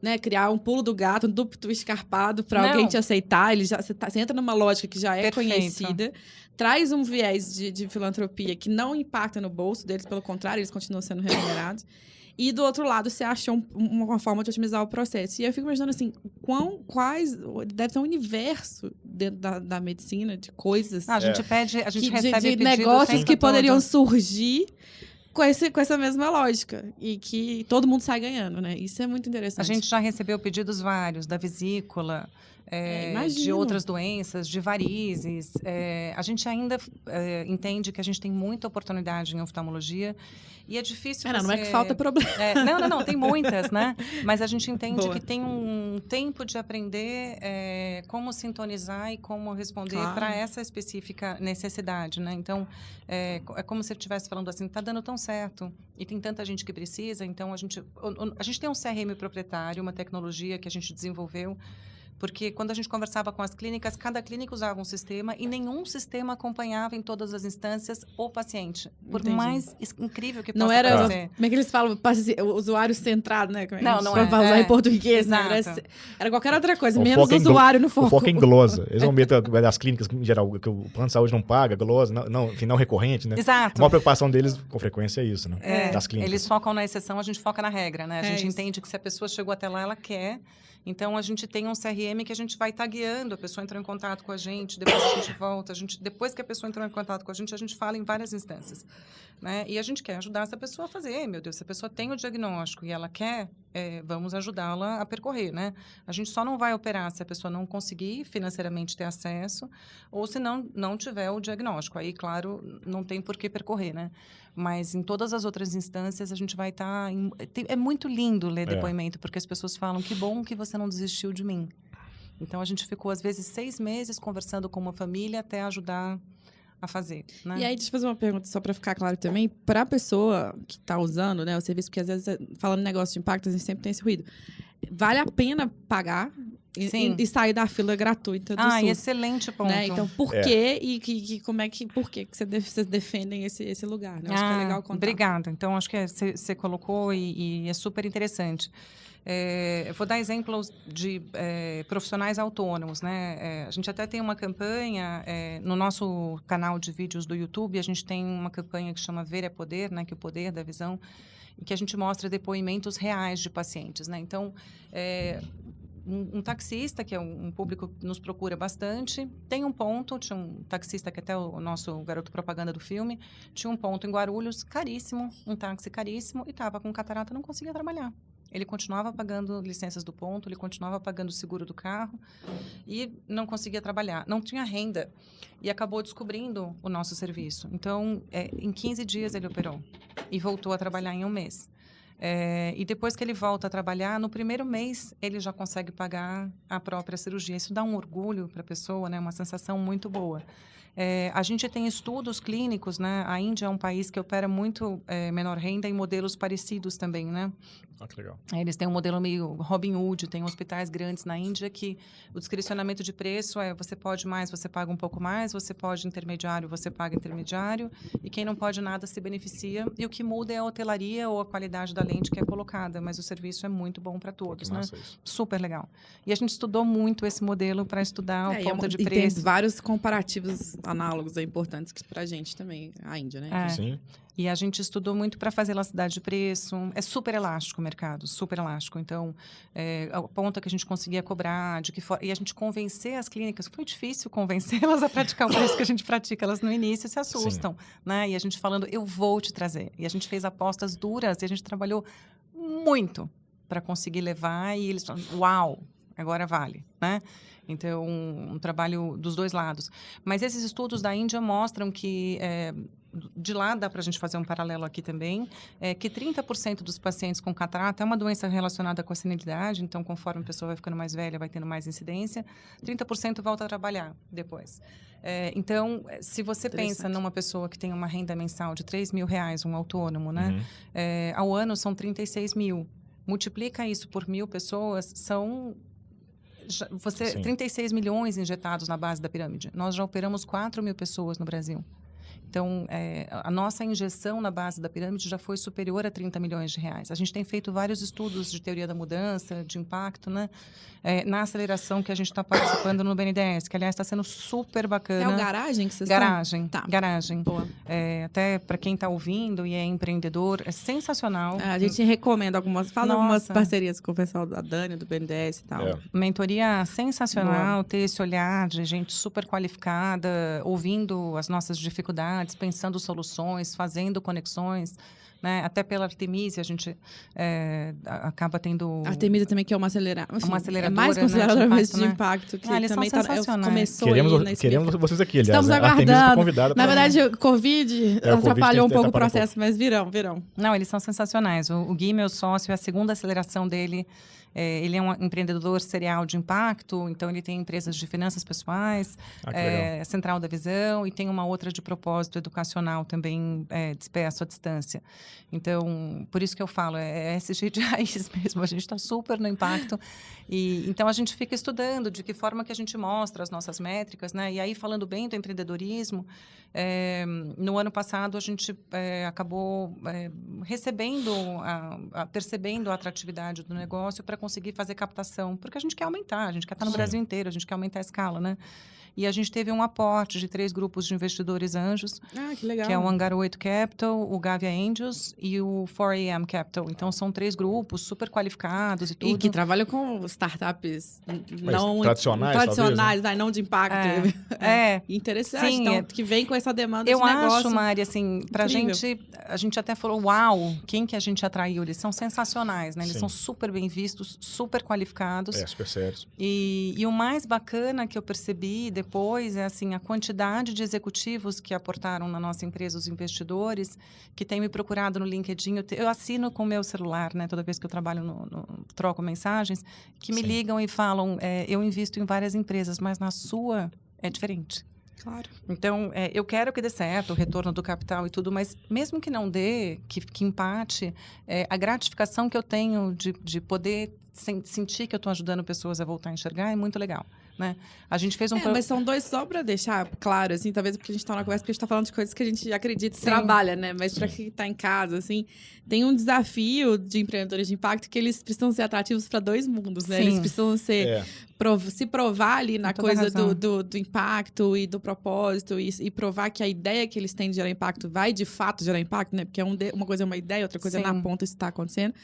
[SPEAKER 1] Né, criar um pulo do gato, um duplo escarpado para alguém te aceitar. Você entra numa lógica que já é conhecida, traz um viés de filantropia que não impacta no bolso deles, pelo contrário, eles continuam sendo remunerados. E do outro lado, você achou uma forma de otimizar o processo. E eu fico imaginando assim, deve ter um universo dentro da medicina, de coisas.
[SPEAKER 3] A gente recebe
[SPEAKER 1] de negócios que poderiam surgir com essa mesma lógica. E que todo mundo sai ganhando, né? Isso é muito interessante.
[SPEAKER 3] A gente já recebeu pedidos vários, da vesícula, de outras doenças, de varizes. A gente ainda entende que a gente tem muita oportunidade em oftalmologia e é difícil
[SPEAKER 1] não é que falta problema.
[SPEAKER 3] Não, tem muitas, né? Mas a gente entende que tem um tempo de aprender como sintonizar e como responder para essa específica necessidade, né? Então, é como se eu estivesse falando assim, está dando tão certo e tem tanta gente que precisa, então a gente tem um CRM proprietário, uma tecnologia que a gente desenvolveu, porque quando a gente conversava com as clínicas, cada clínica usava um sistema e nenhum sistema acompanhava em todas as instâncias o paciente. Por mais incrível que possa parecer.
[SPEAKER 1] Como é que eles falam? Usuário centrado, né?
[SPEAKER 3] Não
[SPEAKER 1] é. Para usar em português, né? Era qualquer outra coisa, menos usuário no foco.
[SPEAKER 2] O foco é em glosa. Eles vão meter das clínicas, em geral, que o plano de saúde não paga, glosa, não recorrente, né?
[SPEAKER 3] Exato.
[SPEAKER 2] A maior preocupação deles, com frequência, é isso, né? Das clínicas.
[SPEAKER 3] Eles focam na exceção, a gente foca na regra, né? A gente entende que se a pessoa chegou até lá, ela quer. Então, a gente tem um CRM que a gente vai estar guiando. A pessoa entrou em contato com a gente, depois a gente volta. Depois que a pessoa entrou em contato com a gente fala em várias instâncias. Né? E a gente quer ajudar essa pessoa a fazer. Meu Deus, se a pessoa tem o diagnóstico e ela quer, vamos ajudá-la a percorrer. Né? A gente só não vai operar se a pessoa não conseguir financeiramente ter acesso ou se não tiver o diagnóstico. Aí, claro, não tem por que percorrer, né? Mas em todas as outras instâncias a gente vai estar... É muito lindo ler depoimento, porque as pessoas falam, que bom que você não desistiu de mim. Então, a gente ficou, às vezes, 6 meses conversando com uma família até ajudar a fazer. Né?
[SPEAKER 1] E aí, deixa eu fazer uma pergunta, só para ficar claro também. Para a pessoa que está usando, né, o serviço, porque às vezes, falando negócio de impacto, a gente sempre tem esse ruído. Vale a pena pagar... E sair da fila gratuita do SUS.
[SPEAKER 3] Excelente ponto.
[SPEAKER 1] Né? Então, por quê? E por que vocês defendem esse lugar? Né? Acho que é legal contar.
[SPEAKER 3] Obrigada. Então, acho que você colocou e é super interessante. Eu vou dar exemplos de profissionais autônomos. Né? A gente até tem uma campanha, no nosso canal de vídeos do YouTube, a gente tem uma campanha que chama Ver é Poder, né? Que é o poder da visão, e que a gente mostra depoimentos reais de pacientes. Né? Então, um taxista, que é um público que nos procura bastante, tem um ponto, tinha um taxista que até o nosso garoto propaganda do filme, tinha um ponto em Guarulhos, caríssimo, um táxi caríssimo, e estava com catarata, não conseguia trabalhar. Ele continuava pagando licenças do ponto, ele continuava pagando o seguro do carro e não conseguia trabalhar. Não tinha renda e acabou descobrindo o nosso serviço. Então, em 15 dias ele operou e voltou a trabalhar em um mês. E depois que ele volta a trabalhar, no primeiro mês, ele já consegue pagar a própria cirurgia. Isso dá um orgulho para a pessoa, né? Uma sensação muito boa. A gente tem estudos clínicos, né? A Índia é um país que opera muito menor renda em modelos parecidos também, né?
[SPEAKER 2] Que legal.
[SPEAKER 3] Eles têm um modelo meio Robin Hood, tem hospitais grandes na Índia que o discricionamento de preço você pode mais, você paga um pouco mais, você pode intermediário, você paga intermediário, e quem não pode nada se beneficia, e o que muda é a hotelaria ou a qualidade da lente que é colocada, mas o serviço é muito bom para todos, né?
[SPEAKER 2] Isso.
[SPEAKER 3] Super legal. E a gente estudou muito esse modelo para estudar o ponto de preço.
[SPEAKER 1] E tem vários comparativos análogos importantes para a gente também, a Índia, né?
[SPEAKER 2] Sim.
[SPEAKER 3] E a gente estudou muito para fazer elasticidade de preço. É super elástico o mercado, super elástico. Então, a ponta que a gente conseguia cobrar, de que forma... E a gente convencer as clínicas, foi difícil convencê-las a praticar o preço que a gente pratica. Elas, no início, se assustam. Né? E a gente falando, eu vou te trazer. E a gente fez apostas duras e a gente trabalhou muito para conseguir levar. E eles falaram, uau, agora vale, né? Então, um trabalho dos dois lados. Mas esses estudos da Índia mostram que... de lá dá para a gente fazer um paralelo aqui também, que 30% dos pacientes com catarata é uma doença relacionada com a senilidade, então conforme a pessoa vai ficando mais velha, vai tendo mais incidência, 30% volta a trabalhar depois. Então, se você pensa numa pessoa que tem uma renda mensal de R$3 mil, um autônomo, né? Ao ano são 36 mil. Multiplica isso por 1.000 pessoas, são... 36 milhões injetados na base da pirâmide. Nós já operamos 4.000 pessoas no Brasil. Então, a nossa injeção na base da pirâmide já foi superior a R$30 milhões. A gente tem feito vários estudos de teoria da mudança, de impacto, né? Na aceleração que a gente está participando no BNDES, que, aliás, está sendo super bacana.
[SPEAKER 1] É o Garagem que vocês
[SPEAKER 3] Garagem,
[SPEAKER 1] estão? Tá.
[SPEAKER 3] Garagem.
[SPEAKER 1] Boa.
[SPEAKER 3] Até para quem está ouvindo e é empreendedor, é sensacional.
[SPEAKER 1] A gente recomenda algumas parcerias com o pessoal da Dani, do BNDES e tal.
[SPEAKER 3] Mentoria sensacional,
[SPEAKER 1] Boa.
[SPEAKER 3] ter esse olhar de gente super qualificada, ouvindo as nossas dificuldades oportunidades, pensando soluções, fazendo conexões. Né? Até pela Artemisia, a gente acaba tendo...
[SPEAKER 1] A Artemisia também, que é uma aceleradora.
[SPEAKER 3] Uma aceleradora,
[SPEAKER 1] é mais consideradora
[SPEAKER 3] né,
[SPEAKER 1] de impacto. Que
[SPEAKER 3] eles
[SPEAKER 1] também
[SPEAKER 3] são sensacionais.
[SPEAKER 1] Começou
[SPEAKER 2] queremos vocês aqui, aliás.
[SPEAKER 1] Estamos aguardando. Na verdade, o Covid atrapalhou um pouco o processo, mas virão.
[SPEAKER 3] Não, eles são sensacionais. O Gui, meu sócio, é a segunda aceleração dele. Ele é um empreendedor serial de impacto, então ele tem empresas de finanças pessoais, Central da Visão, e tem uma outra de propósito educacional também, disperso à distância. Então, por isso que eu falo, é SG de raiz mesmo, a gente está super no impacto. E então, a gente fica estudando de que forma que a gente mostra as nossas métricas, né? E aí, falando bem do empreendedorismo, no ano passado, a gente acabou recebendo, percebendo a atratividade do negócio para conseguir fazer captação, porque a gente quer aumentar, a gente quer estar no Brasil inteiro, a gente quer aumentar a escala, né? E a gente teve um aporte de 3 grupos de investidores anjos.
[SPEAKER 1] Que legal.
[SPEAKER 3] Que é o Hangar 8 Capital, o Gavia Angels e o 4AM Capital. Então, são 3 grupos super qualificados e tudo.
[SPEAKER 1] E que trabalham com startups não
[SPEAKER 2] tradicionais,
[SPEAKER 1] né? Não de impacto. Interessante.
[SPEAKER 3] Sim,
[SPEAKER 1] então, que vem com essa demanda
[SPEAKER 3] de
[SPEAKER 1] negócio.
[SPEAKER 3] Eu acho, Mari, assim, pra gente... A gente até falou, uau, quem que a gente atraiu? Eles são sensacionais, né? Eles são super bem vistos, super qualificados.
[SPEAKER 2] Super sérios.
[SPEAKER 3] E o mais bacana que eu percebi depois é, assim, a quantidade de executivos que aportaram na nossa empresa, os investidores, que têm me procurado no LinkedIn. Eu assino com o meu celular, né? Toda vez que eu trabalho troco mensagens, que me ligam e falam, eu invisto em várias empresas, mas na sua é diferente.
[SPEAKER 1] Claro.
[SPEAKER 3] Então, eu quero que dê certo o retorno do capital e tudo, mas mesmo que não dê, que empate, a gratificação que eu tenho de poder sentir que eu estou ajudando pessoas a voltar a enxergar é muito legal. Né? A gente fez
[SPEAKER 1] mas são 2, só para deixar claro, assim, talvez porque a gente está na conversa, porque a gente está falando de coisas que a gente acredita e trabalha, né? Mas para quem está em casa, assim, tem um desafio de empreendedores de impacto que eles precisam ser atrativos para 2 mundos, né? Eles precisam ser se provar ali na coisa do impacto e do propósito e provar que a ideia que eles têm de gerar impacto vai de fato gerar impacto, né? Porque uma coisa é uma ideia, outra coisa é na ponta isso está acontecendo.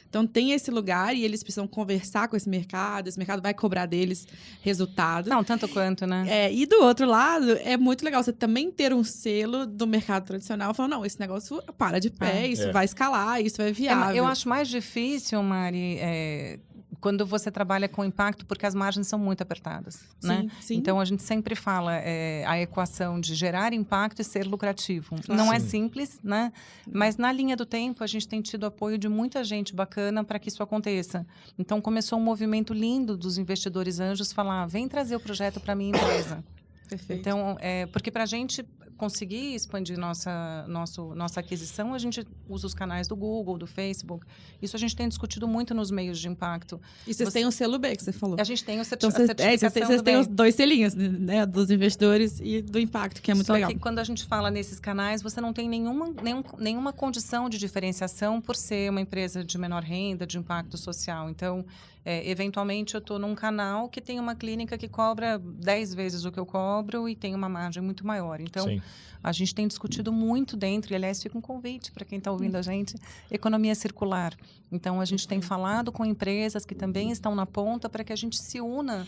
[SPEAKER 1] Então, tem esse lugar e eles precisam conversar com esse mercado vai cobrar deles resultado.
[SPEAKER 3] Não, tanto quanto, né?
[SPEAKER 1] E do outro lado, é muito legal você também ter um selo do mercado tradicional falando, não, esse negócio para de pé, isso vai escalar, isso é viável.
[SPEAKER 3] Eu acho mais difícil, Mari, quando você trabalha com impacto, porque as margens são muito apertadas, né?
[SPEAKER 1] Sim.
[SPEAKER 3] Então, a gente sempre fala a equação de gerar impacto e ser lucrativo. Não é simples, né? Mas, na linha do tempo, a gente tem tido apoio de muita gente bacana para que isso aconteça. Então, começou um movimento lindo dos investidores anjos falar, vem trazer o projeto para a minha empresa.
[SPEAKER 1] Perfeito.
[SPEAKER 3] Então, porque para a gente conseguir expandir nossa aquisição, a gente usa os canais do Google, do Facebook. Isso a gente tem discutido muito nos meios de impacto.
[SPEAKER 1] E vocês têm o selo B, que você falou.
[SPEAKER 3] A gente tem o
[SPEAKER 1] então, vocês têm os 2 selinhos, né? Dos investidores e do impacto, que é muito legal.
[SPEAKER 3] Só que quando a gente fala nesses canais, você não tem nenhuma condição de diferenciação por ser uma empresa de menor renda, de impacto social. Então, eventualmente, eu estou num canal que tem uma clínica que cobra 10 vezes o que eu cobro e tem uma margem muito maior. Então, a gente tem discutido muito dentro, e aliás, fica um convite para quem está ouvindo a gente, economia circular. Então, a gente tem falado com empresas que também estão na ponta para que a gente se una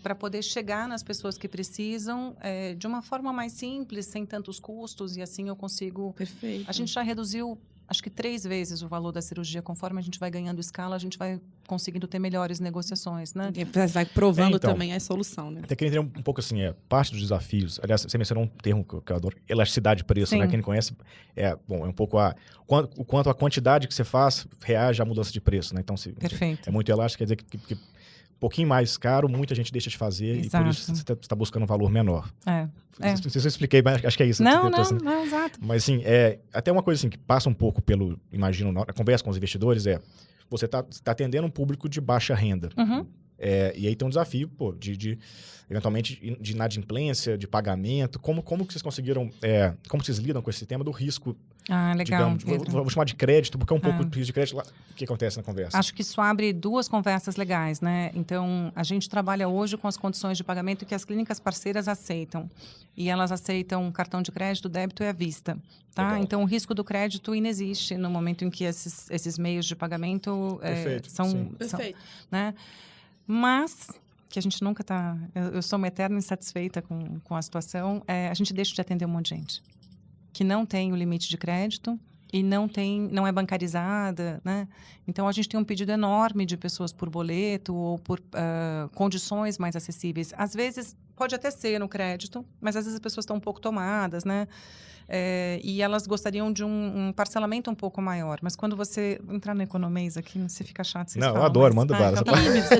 [SPEAKER 3] para poder chegar nas pessoas que precisam de uma forma mais simples, sem tantos custos, e assim eu consigo...
[SPEAKER 1] Perfeito.
[SPEAKER 3] A gente já reduziu... Acho que 3 vezes o valor da cirurgia. Conforme a gente vai ganhando escala, a gente vai conseguindo ter melhores negociações, né?
[SPEAKER 1] Vai provando também a solução, né?
[SPEAKER 2] Até queria entender um pouco assim, parte dos desafios. Aliás, você mencionou um termo que eu adoro, elasticidade de preço, né? Quem não conhece, é um pouco o quanto a quantidade que você faz reage à mudança de preço, né? Então,
[SPEAKER 3] Perfeito.
[SPEAKER 2] É muito elástico, quer dizer que um pouquinho mais caro, muita gente deixa de fazer. Exato. E por isso você está buscando um valor menor. Não sei se eu expliquei, mas acho que é isso.
[SPEAKER 3] Não, exato.
[SPEAKER 2] Mas, assim, até uma coisa assim, que passa um pouco imagino, na conversa com os investidores, você está atendendo um público de baixa renda.
[SPEAKER 3] Uhum.
[SPEAKER 2] E aí tem um desafio, eventualmente, de inadimplência, de pagamento. Como que vocês conseguiram... como vocês lidam com esse tema do risco...
[SPEAKER 3] legal.
[SPEAKER 2] Digamos, vou chamar de crédito, porque é um pouco de risco de crédito. O que acontece na conversa?
[SPEAKER 3] Acho que isso abre 2 conversas legais, né? Então, a gente trabalha hoje com as condições de pagamento que as clínicas parceiras aceitam. E elas aceitam cartão de crédito, débito e à vista. Tá?
[SPEAKER 2] Legal.
[SPEAKER 3] Então, o risco do crédito inexiste no momento em que esses meios de pagamento
[SPEAKER 2] Perfeito.
[SPEAKER 3] são...
[SPEAKER 1] Perfeito.
[SPEAKER 3] Né? Mas... que a gente nunca está... Eu sou uma eterna insatisfeita com a situação. A gente deixa de atender um monte de gente que não tem o limite de crédito e não é bancarizada, né? Então, a gente tem um pedido enorme de pessoas por boleto ou por condições mais acessíveis. Às vezes, pode até ser no crédito, mas às vezes as pessoas estão um pouco tomadas, né? E elas gostariam de um parcelamento um pouco maior. Mas quando você entrar no Economês aqui, você fica chato. Vocês falam,
[SPEAKER 2] eu adoro, manda bala.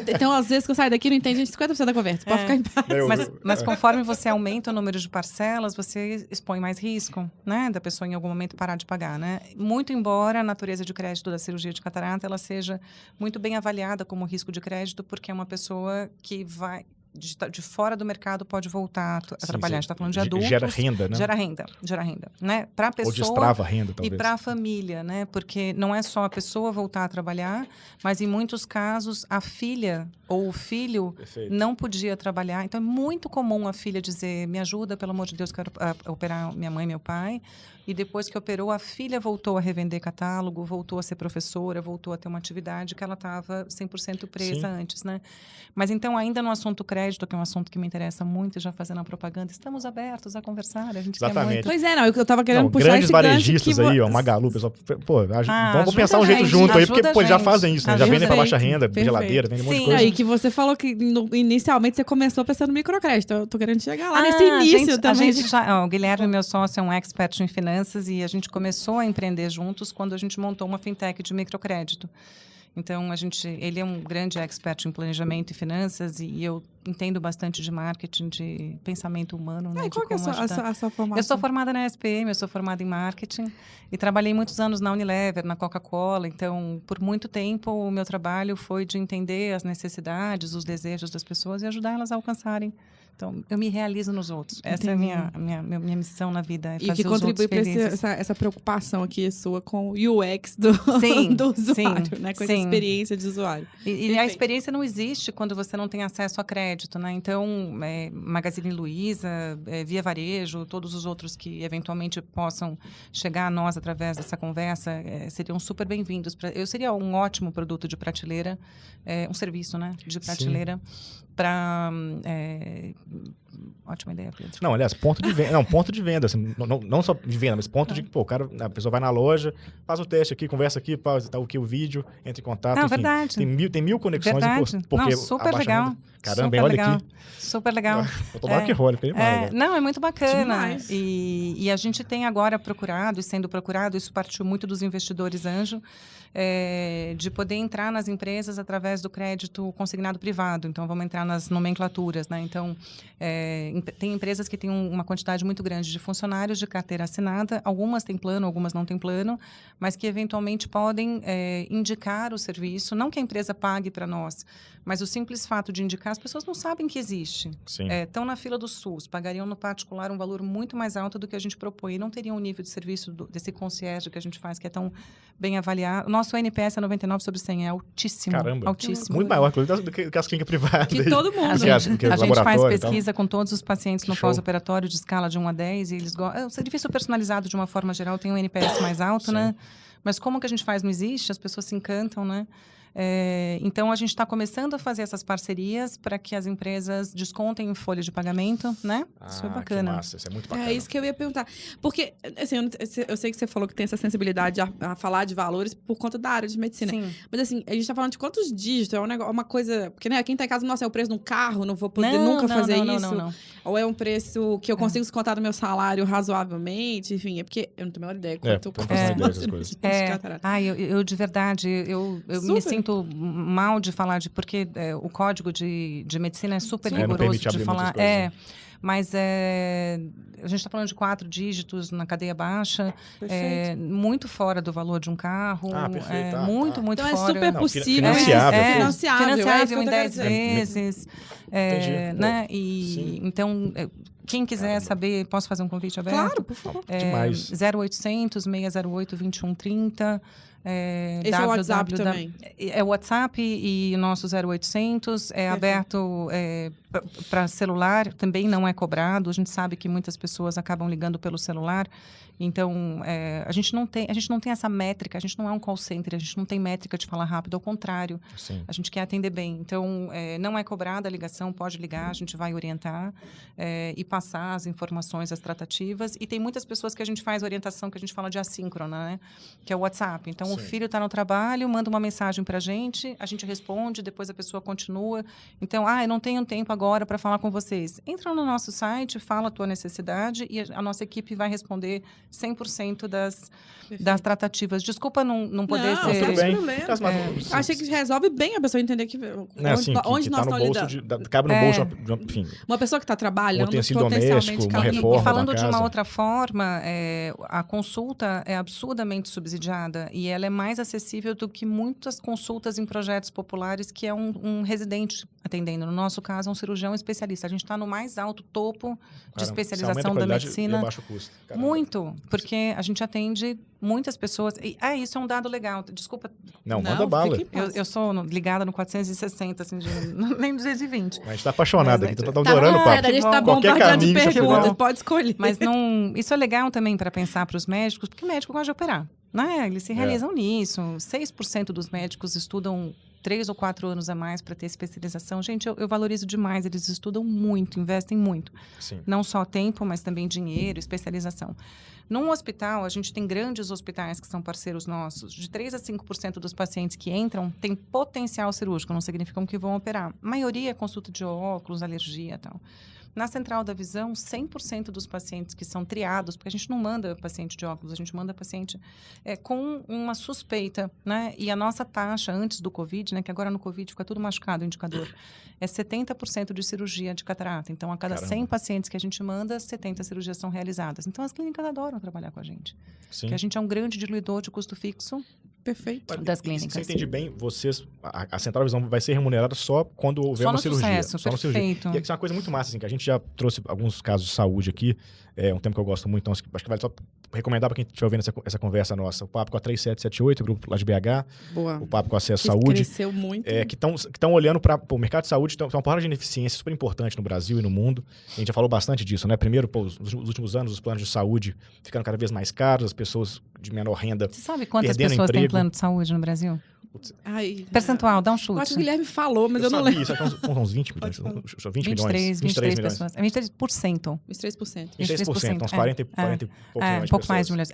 [SPEAKER 1] Então, às vezes que eu saio daqui, não entende 50% da conversa. Pode ficar em paz.
[SPEAKER 3] Mas conforme você aumenta o número de parcelas, você expõe mais risco, né? Da pessoa em algum momento parar de pagar, né? Muito embora a natureza de crédito da cirurgia de catarata, ela seja muito bem avaliada como risco de crédito, porque é uma pessoa que vai... De fora do mercado pode voltar a trabalhar. A gente está falando de adultos.
[SPEAKER 2] Gera renda, né?
[SPEAKER 3] Gera renda, né? Para a pessoa.
[SPEAKER 2] Ou destrava a renda, talvez.
[SPEAKER 3] E para a família, né? Porque não é só a pessoa voltar a trabalhar, mas em muitos casos a filha ou o filho não podia trabalhar. Então é muito comum a filha dizer: me ajuda, pelo amor de Deus, quero operar minha mãe e meu pai. E depois que operou, a filha voltou a revender catálogo, voltou a ser professora, voltou a ter uma atividade que ela estava 100% presa antes, né? Mas então, ainda no assunto crédito, que é um assunto que me interessa muito, já fazendo a propaganda, estamos abertos a conversar, a gente quer muito.
[SPEAKER 1] Pois é, não, eu estava querendo puxar
[SPEAKER 2] grandes
[SPEAKER 1] esse
[SPEAKER 2] varejistas aí, ó, Magalu, pessoal, vamos pensar um jeito junto aí, porque já fazem isso, né? Já vendem para baixa renda, geladeira, vendem um monte de coisa.
[SPEAKER 1] Sim, aí que você falou que inicialmente você começou pensando no microcrédito, eu tô querendo chegar lá nesse início também.
[SPEAKER 3] O Guilherme, meu sócio, é um expert em finanças e a gente começou a empreender juntos quando a gente montou uma fintech de microcrédito. Então, ele é um grande expert em planejamento e finanças e eu entendo bastante de marketing, de pensamento humano. Né,
[SPEAKER 1] qual que é a sua formação?
[SPEAKER 3] Eu sou formada na SPM, eu sou formada em marketing e trabalhei muitos anos na Unilever, na Coca-Cola. Então, por muito tempo, o meu trabalho foi de entender as necessidades, os desejos das pessoas e ajudar elas a alcançarem. Então, eu me realizo nos outros. Essa é a minha missão na vida. É fazer
[SPEAKER 1] e que contribui para essa preocupação aqui sua com o UX do usuário, né? Com essa experiência de usuário.
[SPEAKER 3] E a experiência não existe quando você não tem acesso a crédito, né? Então, Magazine Luiza, Via Varejo, todos os outros que eventualmente possam chegar a nós através dessa conversa, seriam super bem-vindos. Eu seria um ótimo produto de prateleira, um serviço, né? De prateleira. Para ótima ideia, Pedro.
[SPEAKER 2] Não, aliás, ponto de venda, assim, não só de venda, mas ponto de que, a pessoa vai na loja, faz o teste aqui, conversa aqui, tá o vídeo, entra em contato, enfim,
[SPEAKER 3] verdade.
[SPEAKER 2] Tem mil conexões,
[SPEAKER 3] porque
[SPEAKER 2] super
[SPEAKER 3] legal.
[SPEAKER 2] Renda, caramba, olha aqui.
[SPEAKER 3] Super legal.
[SPEAKER 2] Vou tomar que rola, fiquei demais.
[SPEAKER 3] Não, é muito bacana. E a gente tem agora sendo procurado, isso partiu muito dos investidores anjo, de poder entrar nas empresas através do crédito consignado privado. Então, vamos entrar nas nomenclaturas, né? Então, tem empresas que têm uma quantidade muito grande de funcionários de carteira assinada. Algumas têm plano, algumas não têm plano, mas que eventualmente podem indicar o serviço. Não que a empresa pague para nós, mas o simples fato de indicar, as pessoas não sabem que existe. Estão na fila do SUS, pagariam no particular um valor muito mais alto do que a gente propõe e não teriam o nível de serviço desse concierge que a gente faz, que é tão bem avaliado. O nosso NPS é 99/100, é altíssimo.
[SPEAKER 2] Caramba,
[SPEAKER 3] altíssimo.
[SPEAKER 2] Muito maior do que as clínicas privadas.
[SPEAKER 1] Que todo mundo.
[SPEAKER 3] A gente faz pesquisa com todos os pacientes no pós-operatório de escala de 1 a 10 e eles gostam. O serviço personalizado, de uma forma geral, tem um NPS mais alto, né? Mas como que a gente faz não existe, as pessoas se encantam, né? Então, a gente está começando a fazer essas parcerias para que as empresas descontem em folha de pagamento, né? Isso é bacana.
[SPEAKER 2] Que massa, isso é muito bacana.
[SPEAKER 1] É isso que eu ia perguntar. Porque, assim, eu sei que você falou que tem essa sensibilidade a falar de valores por conta da área de medicina.
[SPEAKER 3] Sim.
[SPEAKER 1] Mas, assim, a gente está falando de quantos dígitos? É uma coisa... Porque, né, quem está em casa, nossa, é o preço de um carro, não vou poder nunca fazer isso.
[SPEAKER 3] Não.
[SPEAKER 1] Ou é um preço que eu consigo descontar do meu salário razoavelmente, enfim. É porque eu não tenho a menor ideia quanto
[SPEAKER 2] dessas coisas.
[SPEAKER 3] Eu de verdade, eu me sinto mal de falar porque o código de medicina é super rigoroso de falar. Mas a gente está falando de 4 dígitos na cadeia baixa, muito fora do valor de um carro.
[SPEAKER 2] Perfeito.
[SPEAKER 3] Muito
[SPEAKER 1] então
[SPEAKER 3] fora.
[SPEAKER 1] É super possível.
[SPEAKER 3] Financiável em 10 vezes. Né? Então, quem quiser saber, posso fazer um convite aberto?
[SPEAKER 1] Claro, por favor.
[SPEAKER 2] Demais.
[SPEAKER 3] 0800 608 2130.
[SPEAKER 1] Esse é o WhatsApp também.
[SPEAKER 3] É o WhatsApp e o nosso 0800 é aberto para celular, também não é cobrado. A gente sabe que muitas pessoas acabam ligando pelo celular. Então, a gente não tem essa métrica, a gente não é um call center, a gente não tem métrica de falar rápido, ao contrário.
[SPEAKER 2] Sim.
[SPEAKER 3] A gente quer atender bem. Então, não é cobrada a ligação. avaliação, pode ligar, a gente vai orientar e passar as informações, as tratativas. E tem muitas pessoas que a gente faz orientação, que a gente fala de assíncrona, né? Que é o WhatsApp. Então, o filho está no trabalho, manda uma mensagem para a gente responde, depois a pessoa continua. Então, eu não tenho tempo agora para falar com vocês. Entra no nosso site, fala a tua necessidade e a nossa equipe vai responder 100% das tratativas. Desculpa não poder ser...
[SPEAKER 2] Tudo bem.
[SPEAKER 1] Achei que resolve bem a pessoa entender que onde nós estamos lidando.
[SPEAKER 2] Cabe no bolso, enfim.
[SPEAKER 1] Uma pessoa que está trabalhando,
[SPEAKER 2] doméstico, uma reforma.
[SPEAKER 3] E falando de uma outra forma, a consulta é absurdamente subsidiada e ela é mais acessível do que muitas consultas em projetos populares que é um residente atendendo. No nosso caso, é um cirurgião especialista. A gente está no mais alto topo de especialização da medicina.
[SPEAKER 2] E baixo custo.
[SPEAKER 3] Muito, porque a gente atende muitas pessoas. E, isso é um dado legal. Desculpa.
[SPEAKER 2] Não, manda bala.
[SPEAKER 3] Eu sou ligada no 460, assim, nem 220.
[SPEAKER 2] A gente está apaixonada aqui, tá adorando o papo.
[SPEAKER 1] A gente está bombardeando de perguntas, pode escolher.
[SPEAKER 3] Mas isso é legal também para pensar para os médicos, porque o médico gosta de operar. Né? Eles se realizam nisso. 6% dos médicos estudam 3 ou 4 anos a mais para ter especialização. Gente, eu valorizo demais. Eles estudam muito, investem muito.
[SPEAKER 2] Sim.
[SPEAKER 3] Não só tempo, mas também dinheiro, especialização. Num hospital, a gente tem grandes hospitais que são parceiros nossos. De 3 a 5% dos pacientes que entram têm potencial cirúrgico, não significam que vão operar. A maioria é consulta de óculos, alergia e tal. Na Central da Visão, 100% dos pacientes que são triados, porque a gente não manda paciente de óculos, a gente manda paciente com uma suspeita, né? E a nossa taxa antes do Covid, né? Que agora no Covid fica tudo machucado o indicador, é 70% de cirurgia de catarata. Então, a cada 100 pacientes que a gente manda, 70 cirurgias são realizadas. Então, as clínicas adoram trabalhar com a gente.
[SPEAKER 2] Sim.
[SPEAKER 3] Porque a gente é um grande diluidor de custo fixo.
[SPEAKER 1] Perfeito.
[SPEAKER 3] Das clínicas.
[SPEAKER 2] Se você entende bem, a Central da Visão vai ser remunerada só quando houver uma cirurgia.
[SPEAKER 3] Só no cirurgia.
[SPEAKER 2] E isso é uma coisa muito massa, assim, que a gente já trouxe alguns casos de saúde aqui, um tema que eu gosto muito, então acho que vale só recomendar para quem estiver ouvindo essa conversa nossa, o papo com a 3778, o grupo lá de BH,
[SPEAKER 1] Boa.
[SPEAKER 2] O papo com a Acesso Saúde.
[SPEAKER 1] Cresceu muito.
[SPEAKER 2] Que estão olhando para o mercado de saúde, tem uma porrada de ineficiência super importante no Brasil e no mundo. A gente já falou bastante disso, né? Primeiro, nos últimos anos, os planos de saúde ficando cada vez mais caros, as pessoas de menor renda.
[SPEAKER 3] Você sabe quantas pessoas têm plano de saúde no Brasil? Percentual, dá um chute.
[SPEAKER 1] Eu acho que o Guilherme falou, mas eu não lembro.
[SPEAKER 2] Isso, uns 20 milhões. 20 milhões.
[SPEAKER 3] 23 pessoas. 23%.
[SPEAKER 1] 23%.
[SPEAKER 2] 23%, uns 40 e poucos milhões de
[SPEAKER 3] pouco
[SPEAKER 2] pessoas.
[SPEAKER 3] mais de mulheres.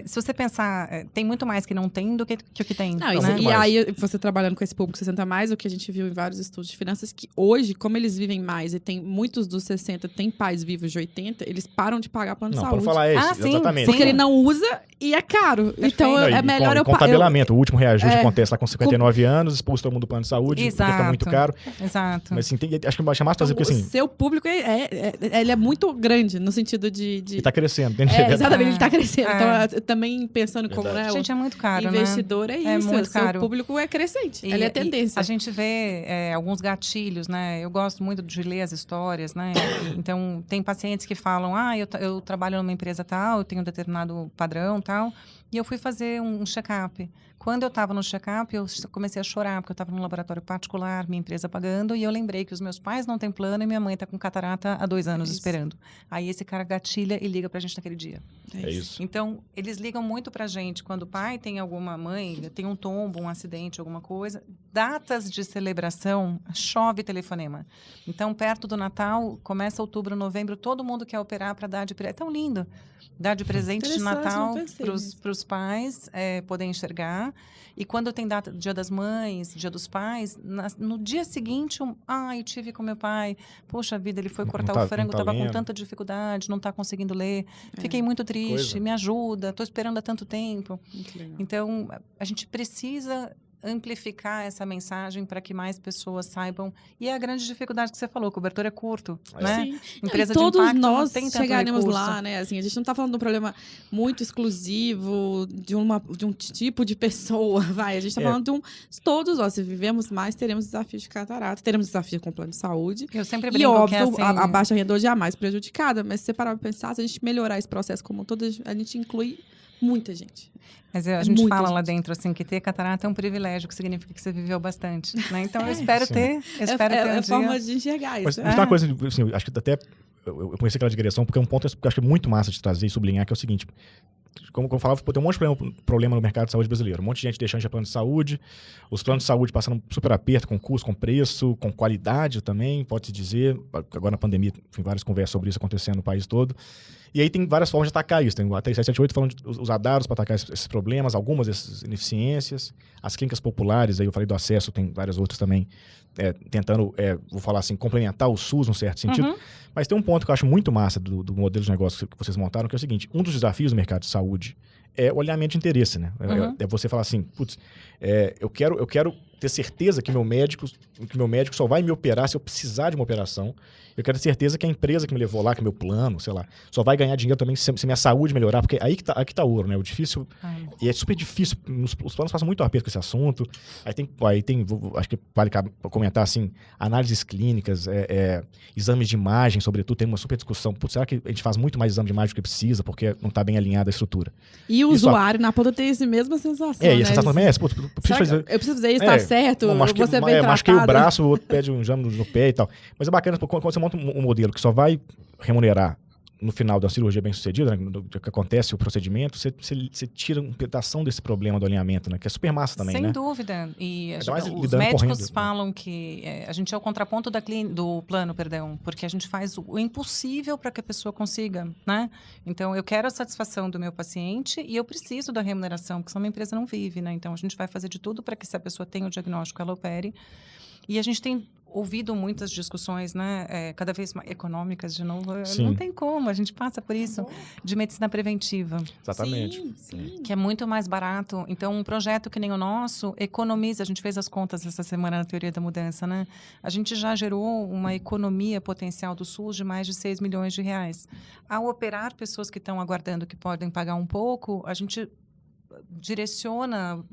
[SPEAKER 3] Se você pensar, tem muito mais que não tem do que o que tem.
[SPEAKER 1] Não, né? E aí, você trabalhando com esse público 60 mais, o que a gente viu em vários estudos de finanças, que hoje, como eles vivem mais e tem muitos dos 60 têm pais vivos de 80, eles param de pagar plano de saúde.
[SPEAKER 2] Não, para falar exatamente.
[SPEAKER 1] Porque ele não usa e é caro. Perfeito. Então, é melhor eu pagar.
[SPEAKER 2] Tabelamento, o último reajuste acontece lá com 59 anos, expulso todo mundo do plano de saúde, porque fica muito caro.
[SPEAKER 3] Exato.
[SPEAKER 2] Mas assim, acho que vai chamar fazer, porque assim...
[SPEAKER 1] O seu público, ele é muito grande, no sentido de...
[SPEAKER 2] E tá crescendo.
[SPEAKER 1] Exatamente, ele tá crescendo. Então, também pensando como, né?
[SPEAKER 3] Gente, é muito caro,
[SPEAKER 1] investidor,
[SPEAKER 3] né?
[SPEAKER 1] É isso.
[SPEAKER 3] Muito caro.
[SPEAKER 1] O público é crescente. Ele é tendência.
[SPEAKER 3] A gente vê alguns gatilhos, né? Eu gosto muito de ler as histórias, né? Então, tem pacientes que falam, eu trabalho numa empresa tal, eu tenho um determinado padrão tal, e eu fui fazer um check-up. Quando eu estava no check-up, eu comecei a chorar, porque eu estava num laboratório particular, minha empresa pagando, e eu lembrei que os meus pais não têm plano e minha mãe está com catarata há 2 anos esperando. Aí esse cara gatilha e liga pra gente naquele dia.
[SPEAKER 2] É isso.
[SPEAKER 3] Então, eles ligam muito pra gente quando o pai tem alguma mãe, tem um tombo, um acidente, alguma coisa. Datas de celebração, chove telefonema. Então, perto do Natal, começa outubro, novembro, todo mundo quer operar para dar de presente. É tão lindo. Dar de presente de Natal para os pais poderem enxergar. E quando tem data, Dia das Mães, Dia dos Pais, no dia seguinte, eu tive com meu pai. Poxa vida, ele foi cortar o frango, estava com tanta dificuldade, não está conseguindo ler. Fiquei muito triste, me ajuda, estou esperando há tanto tempo. Então, a gente precisa amplificar essa mensagem para que mais pessoas saibam. E é a grande dificuldade que você falou, o cobertor é curto, né?
[SPEAKER 1] Sim.
[SPEAKER 3] Empresa
[SPEAKER 1] de impacto, todos nós
[SPEAKER 3] não tem
[SPEAKER 1] chegaremos lá, né? Assim, a gente não está falando de um problema muito exclusivo de um tipo de pessoa, vai. A gente está falando de todos nós, se vivemos mais, teremos desafios de catarata, teremos desafio com o plano de saúde.
[SPEAKER 3] Eu sempre brinco
[SPEAKER 1] e óbvio,
[SPEAKER 3] que assim...
[SPEAKER 1] a baixa renda hoje é a mais prejudicada, mas se você parar para pensar, se a gente melhorar esse processo como um todo, a gente inclui muita gente.
[SPEAKER 3] Mas a gente fala lá dentro, assim, que ter catarata é um privilégio, que significa que você viveu bastante, né? Então, eu espero ter,
[SPEAKER 1] é forma de enxergar isso.
[SPEAKER 2] Mas tem uma coisa, assim, acho que até... Eu conheci aquela digressão, porque é um ponto que eu acho que é muito massa de trazer e sublinhar, que é o seguinte... como eu falava, tem um monte de problema no mercado de saúde brasileiro. Um monte de gente deixando de plano de saúde, os planos de saúde passando super aperto com custo, com preço, com qualidade também, pode-se dizer. Agora na pandemia, tem várias conversas sobre isso acontecendo no país todo. E aí tem várias formas de atacar isso. Tem a 3778 falando de usar dados para atacar esses problemas, algumas dessas ineficiências. As clínicas populares, aí eu falei do acesso, tem várias outras também, tentando, vou falar assim, complementar o SUS num certo sentido. Mas tem um ponto que eu acho muito massa do modelo de negócio que vocês montaram, que é o seguinte: um dos desafios do mercado de saúde é o alinhamento de interesse, né? É você falar assim, putz, eu quero ter certeza que meu médico só vai me operar se eu precisar de uma operação. Eu quero ter certeza que a empresa que me levou lá, que é meu plano, sei lá, só vai ganhar dinheiro também se minha saúde melhorar, porque aí que tá ouro, né? O difícil, e é super difícil, os planos passam muito aperto com esse assunto. Aí tem acho que vale comentar assim, análises clínicas, exames de imagem, sobretudo, tem uma super discussão. Putz, será que a gente faz muito mais exame de imagem do que precisa, porque não tá bem alinhada a estrutura?
[SPEAKER 1] E o usuário na ponta tem essa mesma sensação,
[SPEAKER 2] e a sensação também pô, eu
[SPEAKER 1] preciso fazer isso, tá certo? Você bem tratado.
[SPEAKER 2] Machuquei o braço, o outro pede um exame no pé e tal. Mas é bacana, quando você monta um modelo que só vai remunerar no final da cirurgia bem sucedida, né, do que acontece o procedimento, você tira um pedação desse problema do alinhamento, né, que é super massa também,
[SPEAKER 3] Sem
[SPEAKER 2] né?
[SPEAKER 3] dúvida. E
[SPEAKER 2] os
[SPEAKER 3] médicos falam que a gente é o contraponto do plano, porque a gente faz o impossível para que a pessoa consiga, né? Então, eu quero a satisfação do meu paciente e eu preciso da remuneração, porque senão uma empresa não vive, né? Então, a gente vai fazer de tudo para que, se a pessoa tem o diagnóstico, ela opere. E a gente tem ouvido muitas discussões, né, cada vez mais econômicas, de novo.
[SPEAKER 2] Sim.
[SPEAKER 3] Não tem como, a gente passa por isso, de medicina preventiva.
[SPEAKER 2] Exatamente.
[SPEAKER 1] Sim.
[SPEAKER 3] Que é muito mais barato. Então, um projeto que nem o nosso economiza. A gente fez as contas essa semana na Teoria da Mudança, né? A gente já gerou uma economia potencial do SUS de mais de 6 milhões de reais. Ao operar pessoas que estão aguardando, que podem pagar um pouco, a gente direciona,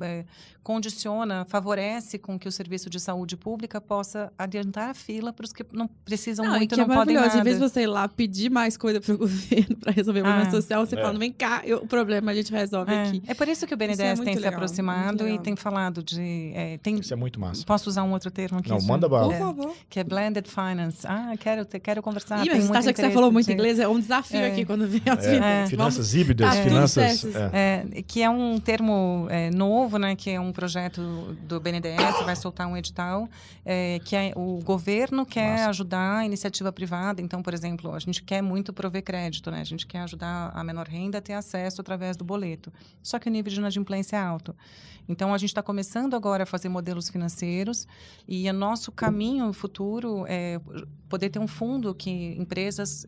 [SPEAKER 3] condiciona, favorece com que o serviço de saúde pública possa adiantar a fila para os que não precisam muito, não podem nada.
[SPEAKER 1] Em vez de você ir lá pedir mais coisa para o governo para resolver o problema social, você fala, vem cá, o problema a gente resolve aqui.
[SPEAKER 3] É por isso que o BNDES tem se aproximado e tem falado de...
[SPEAKER 2] Isso é muito massa.
[SPEAKER 3] Posso usar um outro termo aqui?
[SPEAKER 2] Não, manda bala.
[SPEAKER 1] Por favor.
[SPEAKER 3] Que é blended finance. Quero conversar.
[SPEAKER 1] Mas você acha que você falou muito inglês? É um desafio aqui quando vem as finanças.
[SPEAKER 2] Finanças híbridas, finanças...
[SPEAKER 3] Que é um termo novo, né, que é um projeto do BNDES, vai soltar um edital, que o governo quer ajudar a iniciativa privada. Então, por exemplo, a gente quer muito prover crédito, né? A gente quer ajudar a menor renda a ter acesso através do boleto. Só que o nível de inadimplência é alto. Então, a gente está começando agora a fazer modelos financeiros e o nosso caminho futuro é poder ter um fundo que empresas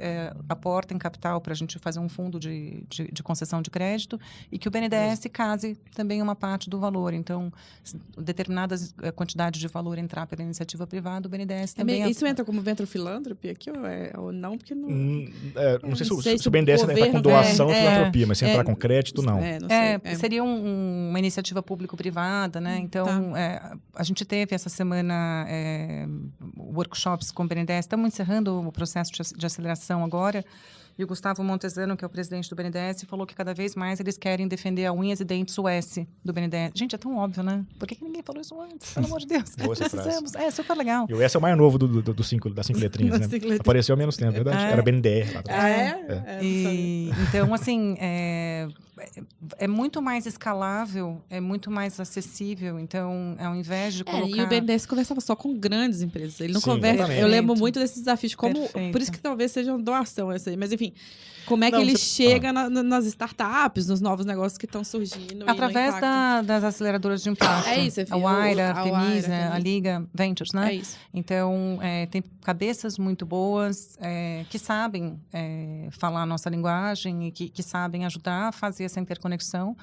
[SPEAKER 3] aportem capital para a gente fazer um fundo de concessão de crédito e que o BNDES case também uma parte do valor. Então, determinadas quantidades de valor entrar pela iniciativa privada, o BNDES também...
[SPEAKER 1] Isso entra como venture philanthropy aqui ou não? Porque não...
[SPEAKER 2] não sei se o BNDES entra com doação ou filantropia, mas se entrar com crédito, não.
[SPEAKER 3] Seria uma iniciativa público-privada, né? Então, a gente teve essa semana workshops com o BNDES. Estamos encerrando o processo de aceleração agora. E o Gustavo Montesano, que é o presidente do BNDES, falou que cada vez mais eles querem defender a unhas e dentes o S do BNDES. Gente, é tão óbvio, né? Por que ninguém falou isso antes? Pelo amor de Deus. Precisamos. É super legal.
[SPEAKER 2] E o S é o mais novo das 5 letrinhas, né? Apareceu há menos tempo, é verdade? Era BNDES.
[SPEAKER 3] Então, assim, é muito mais escalável, é muito mais acessível. Então, ao invés de colocar...
[SPEAKER 1] E o BNDES conversava só com grandes empresas. Ele não conversa... Perfeito. Eu lembro muito desses desafios. Por isso que talvez seja uma doação essa aí. Mas, enfim, como é que ele chega nas startups, nos novos negócios que estão surgindo?
[SPEAKER 3] Através das aceleradoras de impacto.
[SPEAKER 1] É isso.
[SPEAKER 3] A Wire, a Artemisa, a Liga Ventures, né?
[SPEAKER 1] É isso.
[SPEAKER 3] Então, tem cabeças muito boas que sabem falar a nossa linguagem e que sabem ajudar a fazer essa interconexão.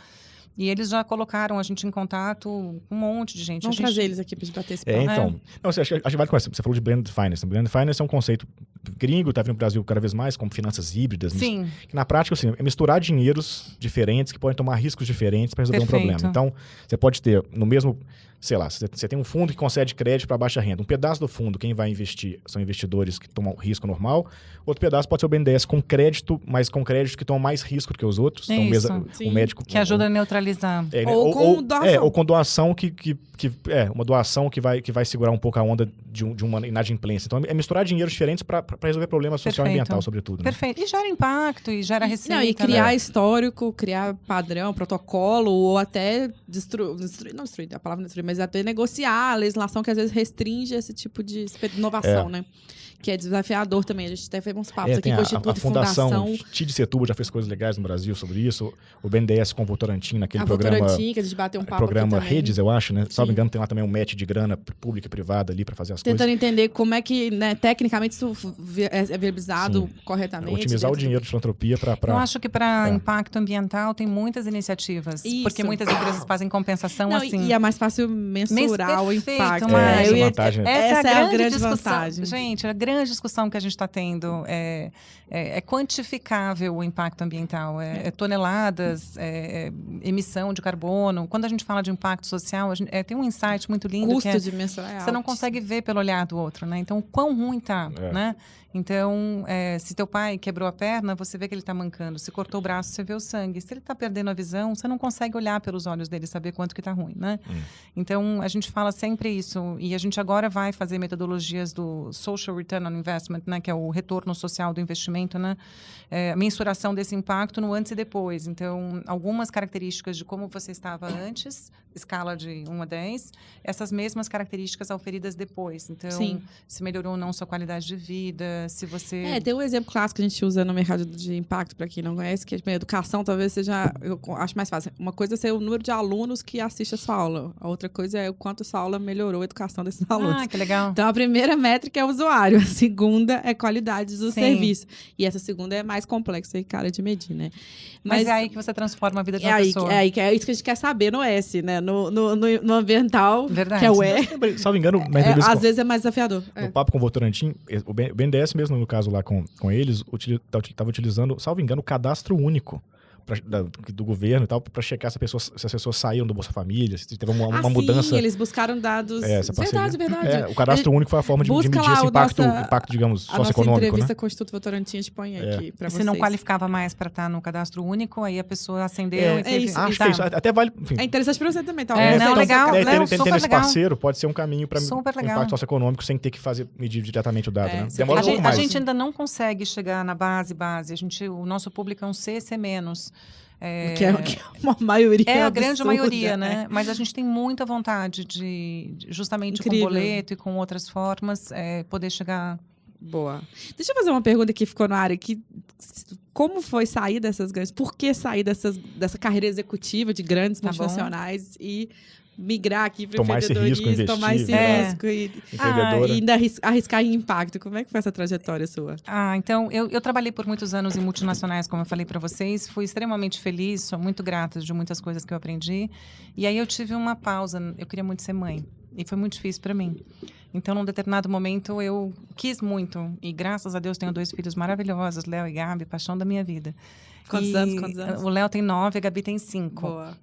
[SPEAKER 3] E eles já colocaram a gente em contato com um monte de gente.
[SPEAKER 1] Vamos trazer eles aqui para gente bater esse papo.
[SPEAKER 2] Então. Não, acho que vale conversar. Você falou de blended finance. Blended finance é um conceito gringo, está vindo no Brasil cada vez mais, como finanças híbridas.
[SPEAKER 3] Sim.
[SPEAKER 2] Que na prática, assim, é misturar dinheiros diferentes que podem tomar riscos diferentes para resolver um problema. Então, você pode ter no mesmo... Sei lá, você tem um fundo que concede crédito para baixa renda. Um pedaço do fundo, quem vai investir são investidores que tomam risco normal. Outro pedaço pode ser o BNDES com crédito, mas com crédito que tomam mais risco do que os outros. Então, o médico...
[SPEAKER 3] Que ajuda a neutralizar centralizar.
[SPEAKER 1] Ou com doação.
[SPEAKER 2] Ou com doação uma doação que vai segurar um pouco a onda de uma inadimplência. Então, é misturar dinheiros diferentes para resolver problemas social e ambiental, sobretudo. Né?
[SPEAKER 3] Perfeito. E gera impacto, e gera receita.
[SPEAKER 1] Não, e criar histórico, criar padrão, protocolo, ou até não destruir, a palavra não destruir, mas até negociar a legislação que às vezes restringe esse tipo de inovação, né? Que é desafiador também. A gente até fez uns papos aqui com o Instituto
[SPEAKER 2] a Fundação TID-Setúbal já fez coisas legais no Brasil sobre isso. O BNDES com o Votorantim, naquele programa...
[SPEAKER 1] Votorantim, que a gente bateu um papo
[SPEAKER 2] programa
[SPEAKER 1] aqui
[SPEAKER 2] Redes, eu acho, né? Se não me engano, tem lá também um match de grana pública e privada ali para fazer as coisas.
[SPEAKER 1] Tentando entender como é que, né, tecnicamente, isso é viabilizado corretamente.
[SPEAKER 2] Otimizar o dinheiro de filantropia para...
[SPEAKER 3] Eu acho que para impacto ambiental tem muitas iniciativas. Isso. Porque muitas empresas fazem compensação assim.
[SPEAKER 1] E é mais fácil mensurar o impacto.
[SPEAKER 3] Essa é a grande
[SPEAKER 1] vantagem.
[SPEAKER 3] Gente, a grande discussão que a gente está tendo é quantificável o impacto ambiental, toneladas, emissão de carbono. Quando a gente fala de impacto social, tem um insight muito lindo.
[SPEAKER 1] Custo de mensurar.
[SPEAKER 3] Você não consegue ver pelo olhar do outro, né? Então, o quão ruim tá, né? Então, se teu pai quebrou a perna, você vê que ele está mancando. Se cortou o braço, você vê o sangue. Se ele está perdendo a visão, você não consegue olhar pelos olhos dele e saber quanto que está ruim, né? Então, a gente fala sempre isso. E a gente agora vai fazer metodologias do Social Return on Investment, né? Que é o retorno social do investimento, né? A mensuração desse impacto no antes e depois. Então, algumas características de como você estava antes, escala de 1 a 10, essas mesmas características auferidas depois. Então, se melhorou ou não sua qualidade de vida, se você...
[SPEAKER 1] tem um exemplo clássico que a gente usa no mercado de impacto, para quem não conhece, que é a educação talvez seja, eu acho mais fácil. Uma coisa é ser o número de alunos que assiste a sua aula. A outra coisa é o quanto a sua aula melhorou a educação desses alunos.
[SPEAKER 3] Ah, que legal.
[SPEAKER 1] Então, a primeira métrica é o usuário, a segunda é qualidade do serviço. E essa segunda é mais complexa e cara de medir, né?
[SPEAKER 3] Mas é aí que você transforma a vida de uma pessoa.
[SPEAKER 1] É isso que a gente quer saber no S, né? No ambiental,
[SPEAKER 3] verdade,
[SPEAKER 1] que é o E.
[SPEAKER 2] Salvo engano,
[SPEAKER 1] às vezes é mais desafiador.
[SPEAKER 2] No papo com o Votorantim, o BNDES mesmo, no caso lá com eles, estava utilizando, salvo engano, o cadastro único do governo e tal, para checar se as pessoas saíram do Bolsa Família, se teve uma mudança.
[SPEAKER 1] Sim, eles buscaram dados. Verdade.
[SPEAKER 2] O cadastro único foi a forma de medir esse impacto, digamos, socioeconômico. A
[SPEAKER 1] entrevista com o Instituto Votorantim, a gente põe aqui para vocês.
[SPEAKER 3] Se não qualificava mais para estar no cadastro único, aí a pessoa acendeu e teve...
[SPEAKER 2] Acho que isso até vale... Enfim.
[SPEAKER 1] É interessante para você também,
[SPEAKER 3] talvez. Legal.
[SPEAKER 2] Tendo esse parceiro, pode ser um caminho para impacto socioeconômico sem ter que medir diretamente o dado, né? Demora um pouco mais.
[SPEAKER 3] A gente ainda não consegue chegar na base. O nosso público é um C, C-.
[SPEAKER 1] Que é uma maioria.
[SPEAKER 3] É a grande maioria, né? Mas a gente tem muita vontade de justamente com boleto e com outras formas, poder chegar...
[SPEAKER 1] Boa. Deixa eu fazer uma pergunta que ficou no ar aqui. Como foi sair dessas grandes... Por que sair dessa carreira executiva de grandes multinacionais e migrar aqui para o empreendedorismo, tomar esse risco e ainda arriscar em impacto? Como é que foi essa trajetória sua?
[SPEAKER 3] Então, eu trabalhei por muitos anos em multinacionais, como eu falei para vocês. Fui extremamente feliz, sou muito grata de muitas coisas que eu aprendi. E aí eu tive uma pausa. Eu queria muito ser mãe. E foi muito difícil para mim. Então, num determinado momento, eu quis muito. E graças a Deus, tenho 2 filhos maravilhosos, Léo e Gabi, paixão da minha vida.
[SPEAKER 1] Quantos anos?
[SPEAKER 3] O Léo tem 9, a Gabi tem 5.
[SPEAKER 1] Boa.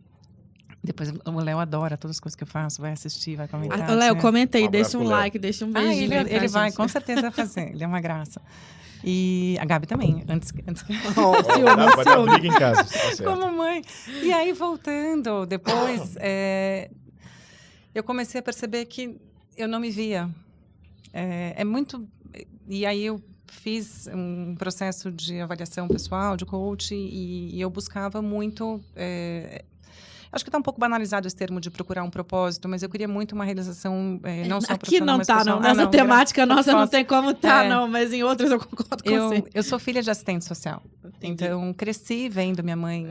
[SPEAKER 3] Depois o Léo adora todas as coisas que eu faço, vai assistir, vai comentar.
[SPEAKER 1] Léo, comenta aí, deixa um like, deixa um beijinho.
[SPEAKER 3] Ele vai, com certeza vai fazer. Ele é uma graça. E a Gabi também, antes que...
[SPEAKER 2] Vai dar briga em casa, tá
[SPEAKER 3] como mãe. E aí, voltando, depois, eu comecei a perceber que eu não me via. E aí eu fiz um processo de avaliação pessoal, de coach, e eu buscava muito... Acho que está um pouco banalizado esse termo de procurar um propósito, mas eu queria muito uma realização não só
[SPEAKER 1] aqui
[SPEAKER 3] profissional,
[SPEAKER 1] não está, não. Nessa temática nossa não tem como estar, não. Mas em outras eu concordo com você.
[SPEAKER 3] Eu sou filha de assistente social. Entendi. Então, cresci vendo minha mãe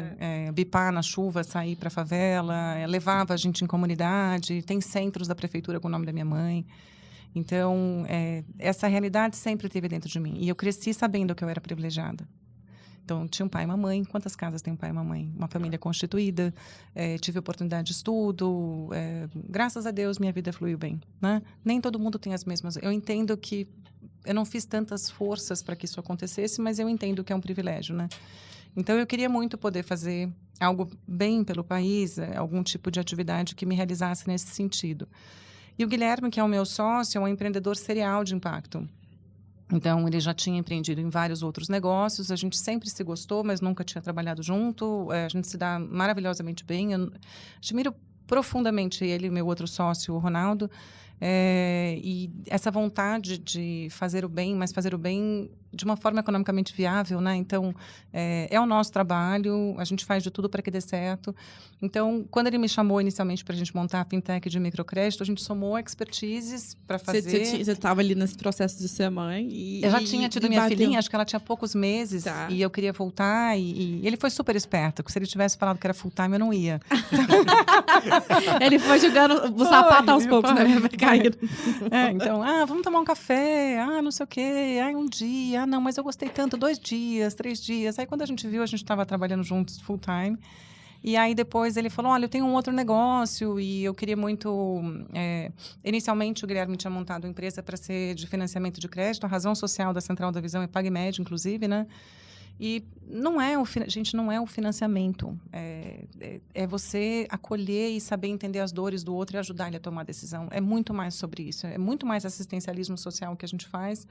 [SPEAKER 3] bipar na chuva, sair para a favela, levava a gente em comunidade. Tem centros da prefeitura com o nome da minha mãe. Então, essa realidade sempre esteve dentro de mim. E eu cresci sabendo que eu era privilegiada. Então, tinha um pai e uma mãe. Quantas casas tem um pai e uma mãe? Uma família constituída. Tive oportunidade de estudo. Graças a Deus, minha vida fluiu bem, né? Nem todo mundo tem as mesmas. Eu entendo que eu não fiz tantas forças para que isso acontecesse, mas eu entendo que é um privilégio, né? Então, eu queria muito poder fazer algo bem pelo país, algum tipo de atividade que me realizasse nesse sentido. E o Guilherme, que é o meu sócio, é um empreendedor serial de impacto. Então, ele já tinha empreendido em vários outros negócios. A gente sempre se gostou, mas nunca tinha trabalhado junto. A gente se dá maravilhosamente bem. Eu admiro profundamente ele e meu outro sócio, o Ronaldo. E essa vontade de fazer o bem, mas fazer o bem de uma forma economicamente viável, né? Então, é o nosso trabalho, a gente faz de tudo para que dê certo. Então, quando ele me chamou inicialmente para a gente montar a fintech de microcrédito, a gente somou expertises para fazer...
[SPEAKER 1] Você estava ali nesse processo de ser mãe
[SPEAKER 3] eu já tinha tido minha filhinha, acho que ela tinha poucos meses, e eu queria voltar, e ele foi super esperto, porque se ele tivesse falado que era full time, eu não ia.
[SPEAKER 1] Ele foi jogando o sapato aos poucos, né?
[SPEAKER 3] Então, vamos tomar um café, não sei o quê, um dia, não, mas eu gostei tanto, 2 dias, 3 dias. Aí, quando a gente viu, a gente estava trabalhando juntos full time. E aí, depois, ele falou, olha, eu tenho um outro negócio e eu queria muito... Inicialmente, o Guilherme tinha montado uma empresa para ser de financiamento de crédito. A razão social da Central da Visão é PagMed, inclusive, né? E não é o financiamento. É você acolher e saber entender as dores do outro e ajudar ele a tomar decisão. É muito mais sobre isso. É muito mais assistencialismo social que a gente faz.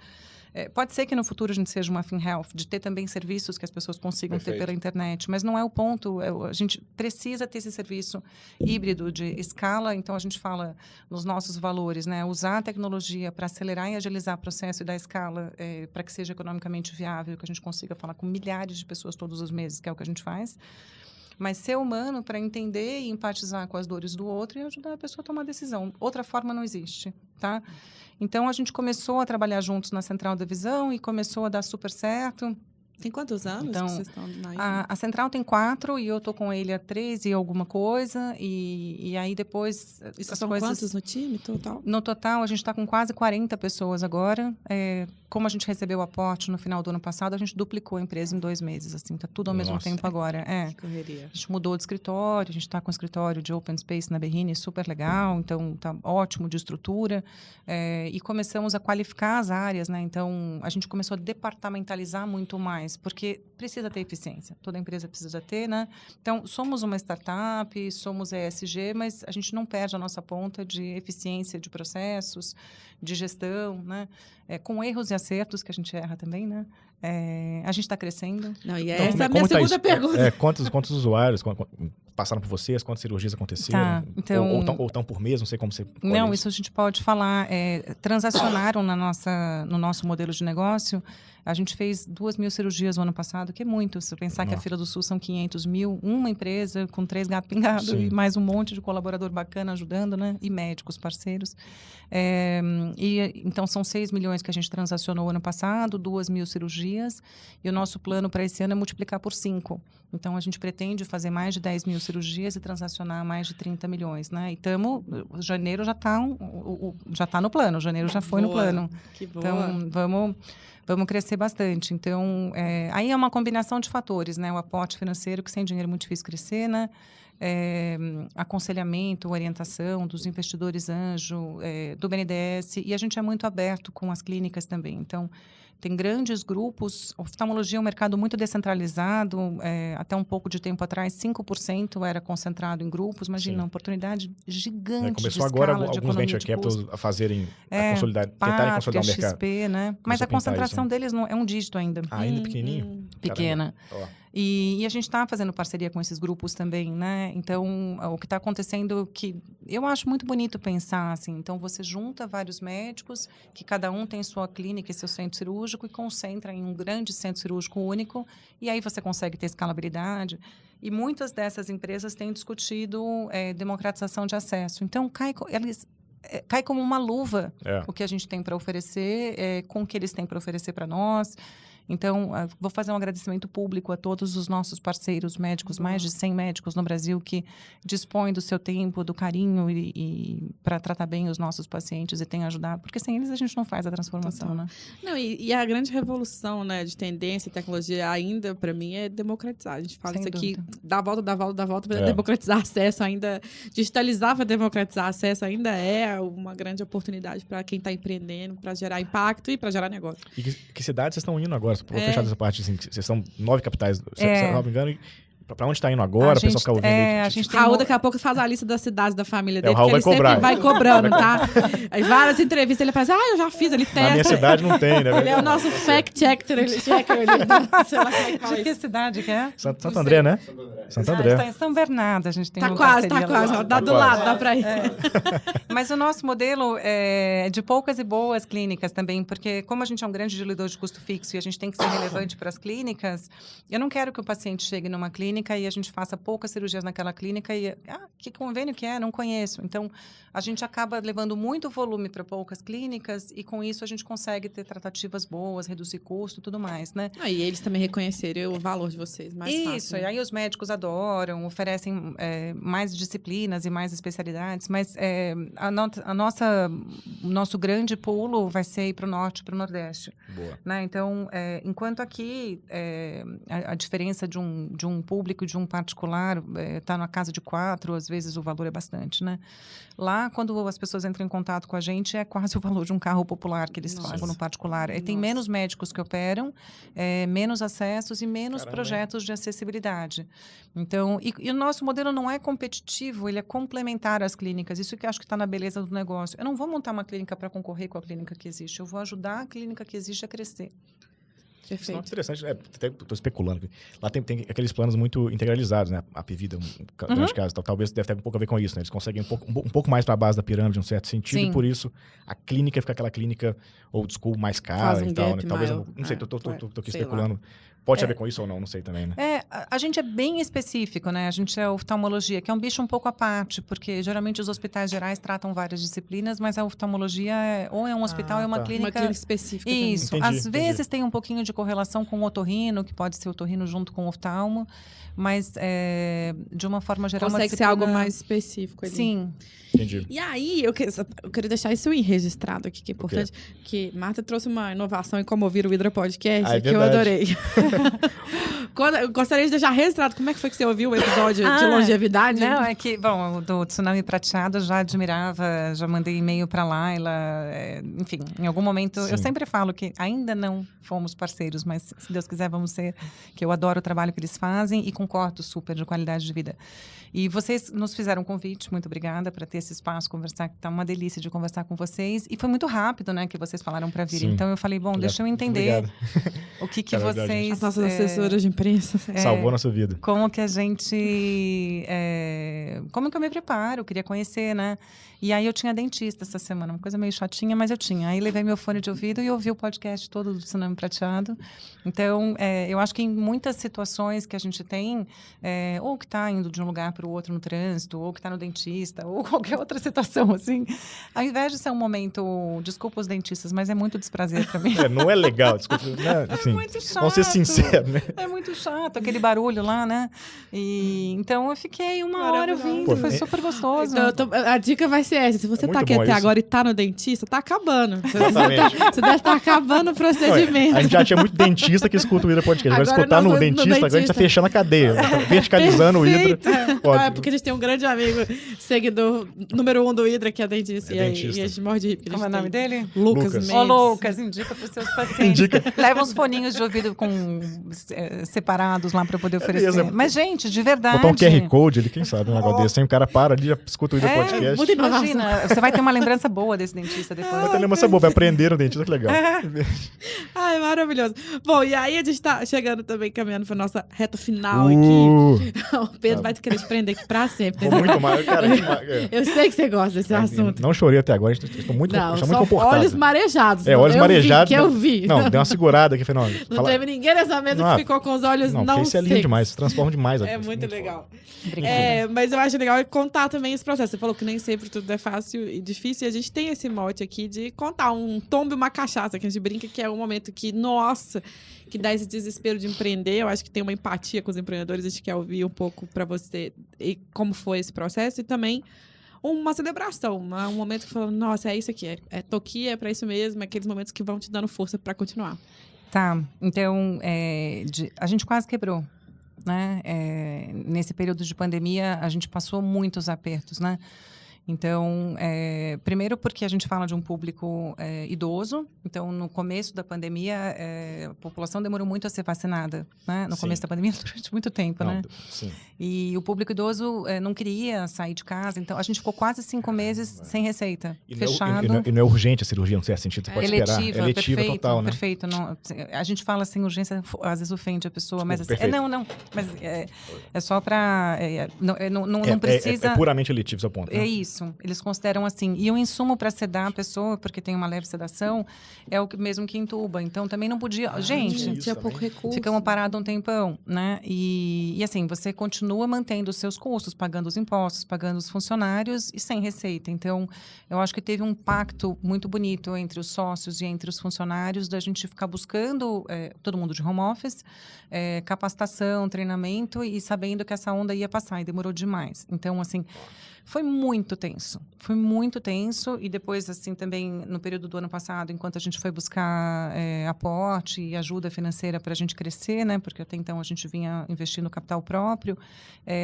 [SPEAKER 3] Pode ser que no futuro a gente seja uma FinHealth, de ter também serviços que as pessoas consigam ter pela internet, mas não é o ponto. A gente precisa ter esse serviço híbrido de escala. Então, a gente fala nos nossos valores, né? Usar a tecnologia para acelerar e agilizar o processo e dar escala para que seja economicamente viável, que a gente consiga falar com milhares de pessoas todos os meses, que é o que a gente faz. Mas ser humano para entender e empatizar com as dores do outro e ajudar a pessoa a tomar decisão. Outra forma não existe, tá? Então, a gente começou a trabalhar juntos na Central da Visão e começou a dar super certo.
[SPEAKER 1] Tem quantos anos que vocês estão
[SPEAKER 3] na a Central tem 4 e eu estou com ele há 3 e alguma coisa. E aí, depois...
[SPEAKER 1] São quantos no time total?
[SPEAKER 3] No total, a gente está com quase 40 pessoas agora. Como a gente recebeu o aporte no final do ano passado, a gente duplicou a empresa em 2 meses. Assim, está tudo ao mesmo tempo agora.
[SPEAKER 1] Que correria.
[SPEAKER 3] A gente mudou de escritório, a gente está com um escritório de Open Space na Berrini, super legal. Então, está ótimo de estrutura. E começamos a qualificar as áreas, né? Então, a gente começou a departamentalizar muito mais, porque precisa ter eficiência. Toda empresa precisa ter, né? Então, somos uma startup, somos ESG, mas a gente não perde a nossa ponta de eficiência de processos, de gestão, né? Com erros e acertos, que a gente erra também, né? A gente está crescendo.
[SPEAKER 1] Não, e essa é a minha segunda pergunta.
[SPEAKER 2] Quantos usuários passaram por vocês? Quantas cirurgias aconteceram?
[SPEAKER 3] Tá, então,
[SPEAKER 2] ou estão por mês? Não sei como você pode
[SPEAKER 3] Não, isso a gente pode falar. Transacionaram no nosso modelo de negócio. A gente fez 2.000 cirurgias no ano passado, que é muito. Se eu pensar que a Fila do Sul são 500.000, uma empresa com 3 gatos pingados e mais um monte de colaborador bacana ajudando, né? E médicos parceiros. Então, são 6 milhões que a gente transacionou ano passado, 2.000 cirurgias. E o nosso plano para esse ano é multiplicar por 5. Então, a gente pretende fazer mais de 10.000 cirurgias e transacionar mais de 30 milhões, né? E janeiro já está no plano, janeiro já foi no plano.
[SPEAKER 1] Que boa.
[SPEAKER 3] Então, vamos crescer bastante. Então, aí é uma combinação de fatores, né? O aporte financeiro, que sem dinheiro é muito difícil crescer, né? Aconselhamento, orientação dos investidores anjo, do BNDES. E a gente é muito aberto com as clínicas também. Então, tem grandes grupos. Oftalmologia é um mercado muito descentralizado. Até um pouco de tempo atrás, 5% era concentrado em grupos. Imagina, uma oportunidade gigante.
[SPEAKER 2] Começou agora alguns venture capitals a fazerem, tentarem consolidar o mercado.
[SPEAKER 3] XP, né? Mas a concentração deles não é um dígito ainda.
[SPEAKER 2] Ainda pequenininho?
[SPEAKER 3] Pequena. E a gente está fazendo parceria com esses grupos também, né? Então, o que está acontecendo, que eu acho muito bonito pensar, assim. Então, você junta vários médicos, que cada um tem sua clínica e seu centro cirúrgico, e concentra em um grande centro cirúrgico único, e aí você consegue ter escalabilidade. E muitas dessas empresas têm discutido democratização de acesso. Então, cai como uma luva o que a gente tem para oferecer, com o que eles têm para oferecer para nós. Então, vou fazer um agradecimento público a todos os nossos parceiros médicos, mais de 100 médicos no Brasil, que dispõem do seu tempo, do carinho e para tratar bem os nossos pacientes e têm ajudado. Porque sem eles a gente não faz a transformação, né?
[SPEAKER 1] Não, e a grande revolução, né, de tendência e tecnologia ainda, para mim, é democratizar. A gente fala sem isso aqui, dá a volta para democratizar acesso ainda, digitalizar para democratizar acesso ainda é uma grande oportunidade para quem está empreendendo, para gerar impacto e para gerar negócio.
[SPEAKER 2] E que cidades vocês estão indo agora? Vou fechar dessa parte, assim, vocês são 9 capitais, se não me engano, Pra onde tá indo agora, o pessoal fica ouvindo aí.
[SPEAKER 3] A gente
[SPEAKER 1] Raul daqui a pouco faz a lista das cidades da família dele,
[SPEAKER 2] o Raul
[SPEAKER 1] porque
[SPEAKER 2] vai
[SPEAKER 1] ele
[SPEAKER 2] cobrar.
[SPEAKER 1] sempre vai cobrando, tá? Aí várias entrevistas ele faz, eu já fiz, ele testa.
[SPEAKER 2] Na minha cidade não tem, né?
[SPEAKER 1] Ele é o nosso fact-checker, ele checa, sei lá como é que fala
[SPEAKER 3] De que
[SPEAKER 1] isso.
[SPEAKER 3] cidade que é?
[SPEAKER 2] Santo André, né? Santo André.
[SPEAKER 3] Está em São Bernardo, a gente tem
[SPEAKER 1] Tá
[SPEAKER 3] uma
[SPEAKER 1] quase,
[SPEAKER 3] parceria
[SPEAKER 1] ó, dá do lado, dá pra ir.
[SPEAKER 3] Mas o nosso modelo é de poucas e boas clínicas também, porque como a gente é um grande diluidor de custo fixo e a gente tem que ser relevante para as clínicas, eu não quero que o paciente chegue numa clínica e a gente faça poucas cirurgias naquela clínica e, que convênio que é? Não conheço. Então, a gente acaba levando muito volume para poucas clínicas e com isso a gente consegue ter tratativas boas, reduzir custo e tudo mais, né?
[SPEAKER 1] E eles também reconhecerem o valor de vocês, mais fácil.
[SPEAKER 3] Isso, e aí os médicos adoram, oferecem mais disciplinas e mais especialidades, mas o nosso grande pulo vai ser ir para o norte e para o nordeste.
[SPEAKER 2] Boa.
[SPEAKER 3] Né? Então, enquanto aqui a diferença de um público e de um particular está na casa de 4, às vezes o valor é bastante, né? Lá, quando as pessoas entram em contato com a gente, é quase o valor de um carro popular que eles pagam no particular. Tem menos médicos que operam, menos acessos e menos projetos de acessibilidade. Então, e o nosso modelo não é competitivo, ele é complementar às clínicas. Isso que eu acho que está na beleza do negócio. Eu não vou montar uma clínica para concorrer com a clínica que existe, eu vou ajudar a clínica que existe a crescer.
[SPEAKER 2] Isso é interessante. Estou especulando. Lá tem aqueles planos muito integralizados, né? A Pvida, grande caso, talvez deve ter um pouco a ver com isso, né? Eles conseguem um pouco mais para a base da pirâmide, em um certo sentido, e por isso a clínica fica aquela clínica old school mais cara e tal, né? Talvez, não sei, tô aqui especulando. Lá. Pode ter a ver com isso ou não sei também, né?
[SPEAKER 3] A gente é bem específico, né? A gente é oftalmologia, que é um bicho um pouco à parte, porque geralmente os hospitais gerais tratam várias disciplinas, mas a oftalmologia ou é um hospital ou é uma clínica...
[SPEAKER 1] Uma clínica específica.
[SPEAKER 3] Isso. Às vezes tem um pouquinho de correlação com o otorrino, que pode ser otorrino junto com o oftalmo, mas de uma forma geral...
[SPEAKER 1] Consegue ser algo mais específico ali.
[SPEAKER 3] Sim.
[SPEAKER 2] Entendi.
[SPEAKER 1] E aí, eu queria deixar isso registrado aqui, que é importante, que Marta trouxe uma inovação em como ouvir o Hidra Podcast, que eu adorei. Eu gostaria de deixar registrado como é que foi que você ouviu o episódio de longevidade.
[SPEAKER 3] Não, é que, bom, do Tsunami Prateado eu já admirava, já mandei e-mail para Laila, enfim, em algum momento, eu sempre falo que ainda não fomos parceiros, mas se Deus quiser vamos ser, que eu adoro o trabalho que eles fazem e concordo super de qualidade de vida. E vocês nos fizeram um convite, muito obrigada para ter esse espaço, conversar, que tá uma delícia de conversar com vocês. E foi muito rápido, né, que vocês falaram para vir. Sim. Então eu falei, deixa eu entender o que vocês...
[SPEAKER 1] As nossas assessoras de imprensa.
[SPEAKER 2] Salvou a nossa vida.
[SPEAKER 3] Como que a gente... como que eu me preparo? Eu queria conhecer, né? E aí eu tinha dentista essa semana, uma coisa meio chatinha, mas eu tinha. Aí levei meu fone de ouvido e ouvi o podcast todo do Tsunami Prateado. Então, eu acho que em muitas situações que a gente tem, ou que está indo de um lugar para o outro no trânsito, ou que está no dentista, ou qualquer outra situação, assim, ao invés de ser um momento, desculpa os dentistas, mas é muito desprazer para mim.
[SPEAKER 2] Não é legal, desculpa. Né? Assim,
[SPEAKER 3] muito chato.
[SPEAKER 2] Vamos ser sinceros, né?
[SPEAKER 3] É muito chato, aquele barulho lá, né? E, então, eu fiquei uma hora ouvindo, foi super gostoso.
[SPEAKER 1] Então, a dica vai ser essa. Se você tá aqui até agora e tá no dentista, tá acabando. Você deve estar acabando o procedimento.
[SPEAKER 2] A gente já tinha muito dentista que escuta o Hidra Podcast. Agora escutar no dentista, agora a gente tá fechando a cadeia. Tá verticalizando o Hidra.
[SPEAKER 1] Porque a gente tem um grande amigo, seguidor número 1 do Hidra, que é dentista. E a gente morre de rir.
[SPEAKER 3] Como é o nome dele?
[SPEAKER 1] Lucas Mendes.
[SPEAKER 3] Lucas, indica para os seus pacientes. Leva uns foninhos de ouvido separados lá para poder oferecer. Mas, gente, de verdade...
[SPEAKER 2] Botar um QR Code ali, quem sabe, um negócio desse. Aí o cara para ali, já escuta o Hidra Podcast.
[SPEAKER 3] Imagina, você vai ter uma lembrança boa desse dentista depois.
[SPEAKER 2] Vai ter lembrança boa, vai aprender o dentista, que legal.
[SPEAKER 1] Ai, maravilhoso. Bom, e aí a gente tá chegando também, caminhando pra nossa reta final aqui. O Pedro vai querer te prender aqui pra sempre.
[SPEAKER 2] Muito mais, cara.
[SPEAKER 1] Eu sei que você gosta desse assunto.
[SPEAKER 2] Não chorei até agora, estou muito confortável.
[SPEAKER 1] Olhos marejados.
[SPEAKER 2] Olhos marejados.
[SPEAKER 1] Que eu vi.
[SPEAKER 2] Não, deu uma segurada aqui.
[SPEAKER 1] Não teve ninguém nessa mesa que ficou com os olhos não secos.
[SPEAKER 2] Isso é lindo demais, se transforma demais.
[SPEAKER 1] É muito legal. Mas eu acho legal contar também esse processo. Você falou que nem sempre tudo é fácil e difícil, e a gente tem esse mote aqui de contar um tombo e uma cachaça, que a gente brinca que é um momento que, nossa, que dá esse desespero de empreender. Eu acho que tem uma empatia com os empreendedores, a gente quer ouvir um pouco para você e como foi esse processo, e também uma celebração, um momento que falou, nossa, é isso aqui, tô aqui, é para isso mesmo, é aqueles momentos que vão te dando força para continuar.
[SPEAKER 3] Tá, então, a gente quase quebrou, né? Nesse período de pandemia, a gente passou muitos apertos, né? Então, primeiro porque a gente fala de um público idoso. Então, no começo da pandemia, a população demorou muito a ser vacinada, né? No começo da pandemia, durante muito tempo, né?
[SPEAKER 2] Sim.
[SPEAKER 3] E o público idoso não queria sair de casa. Então, a gente ficou quase 5 meses sem receita, fechado.
[SPEAKER 2] E não é urgente a cirurgia, não sei sentido, você pode esperar. É eletiva
[SPEAKER 3] perfeito,
[SPEAKER 2] total, né?
[SPEAKER 3] Perfeito. Não, a gente fala sem urgência, às vezes ofende a pessoa, mas assim, mas é só para... não precisa...
[SPEAKER 2] É puramente eletivo, seu ponto. Né?
[SPEAKER 3] É isso. Eles consideram assim. E o insumo para sedar a pessoa, porque tem uma leve sedação, é o mesmo que entuba. Então, também não podia... Gente,
[SPEAKER 1] tinha pouco recurso.
[SPEAKER 3] Ficamos parados um tempão, né? E assim, você continua mantendo os seus custos, pagando os impostos, pagando os funcionários e sem receita. Então, eu acho que teve um pacto muito bonito entre os sócios e entre os funcionários da gente ficar buscando, todo mundo de home office, capacitação, treinamento e sabendo que essa onda ia passar e demorou demais. Então, assim... Foi muito tenso e depois, assim, também no período do ano passado, enquanto a gente foi buscar aporte e ajuda financeira para a gente crescer, né, porque até então a gente vinha investindo no capital próprio,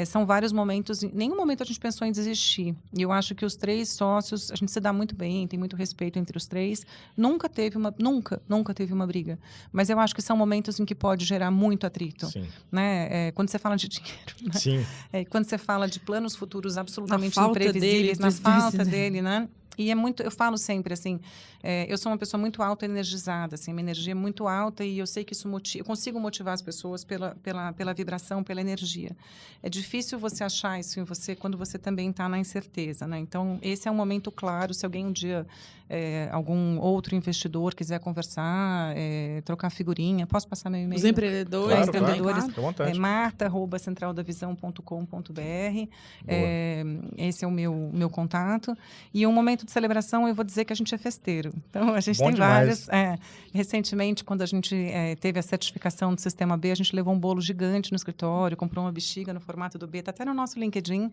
[SPEAKER 3] são vários momentos, em nenhum momento a gente pensou em desistir. E eu acho que os 3 sócios, a gente se dá muito bem, tem muito respeito entre os 3, nunca teve uma briga. Mas eu acho que são momentos em que pode gerar muito atrito.
[SPEAKER 2] Sim.
[SPEAKER 3] Né? Quando você fala de dinheiro, né?
[SPEAKER 2] Sim.
[SPEAKER 3] Quando você fala de planos futuros absolutamente imprevisíveis, na falta dele, né? E eu falo sempre assim, eu sou uma pessoa muito autoenergizada, assim, minha energia é muito alta e eu sei que isso eu consigo motivar as pessoas pela vibração, pela energia. É difícil você achar isso em você quando você também está na incerteza, né? Então, esse é um momento claro, se alguém um dia, algum outro investidor quiser conversar, trocar figurinha, posso passar meu e-mail?
[SPEAKER 1] Os empreendedores também,
[SPEAKER 3] claro. marta@centraldavisião.com.br, esse é o meu contato. E um momento de celebração, eu vou dizer que a gente é festeiro. Então, a gente tem vários. Recentemente, quando a gente teve a certificação do Sistema B, a gente levou um bolo gigante no escritório, comprou uma bexiga no formato do B, está até no nosso LinkedIn.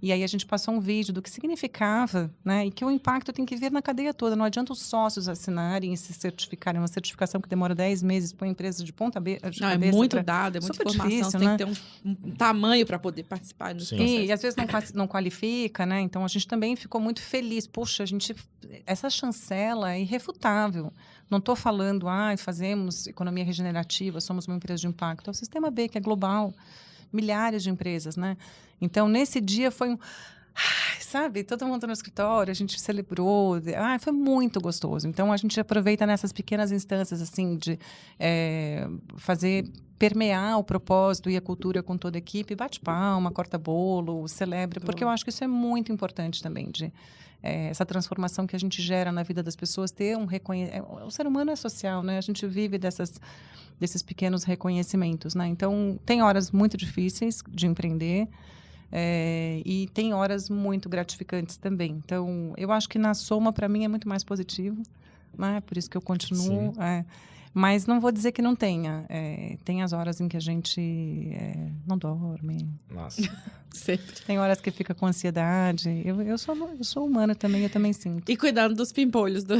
[SPEAKER 3] E aí a gente passou um vídeo do que significava, né? E que o impacto tem que vir na cadeia toda. Não adianta os sócios assinarem e se certificarem. Uma certificação que demora 10 meses para uma empresa de ponta cabeça.
[SPEAKER 1] É muito dado, é muita informação.
[SPEAKER 3] Difícil,
[SPEAKER 1] você
[SPEAKER 3] né?
[SPEAKER 1] tem que ter um tamanho para poder participar do processo.
[SPEAKER 3] E às vezes não qualifica, né? Então, a gente também ficou muito feliz. Puxa, essa chancela é irrefutável. Não estou falando, fazemos economia regenerativa, somos uma empresa de impacto. É o Sistema B, que é global. Milhares de empresas, né? Então, nesse dia foi sabe, todo mundo no escritório, a gente celebrou. Foi muito gostoso. Então, a gente aproveita nessas pequenas instâncias, assim, de fazer permear o propósito e a cultura com toda a equipe, bate palma, corta bolo, celebra, porque eu acho que isso é muito importante também, essa transformação que a gente gera na vida das pessoas, ter um reconhecimento. O ser humano é social, né? A gente vive desses pequenos reconhecimentos, né? Então, tem horas muito difíceis de empreender, e tem horas muito gratificantes também. Então, eu acho que na soma, para mim, é muito mais positivo, né? Por isso que eu continuo. Mas não vou dizer que não tenha. Tem as horas em que a gente não dorme.
[SPEAKER 2] Nossa.
[SPEAKER 1] Sempre.
[SPEAKER 3] Tem horas que fica com ansiedade. Eu sou humana também, eu também sinto.
[SPEAKER 1] E cuidando dos pimpolhos do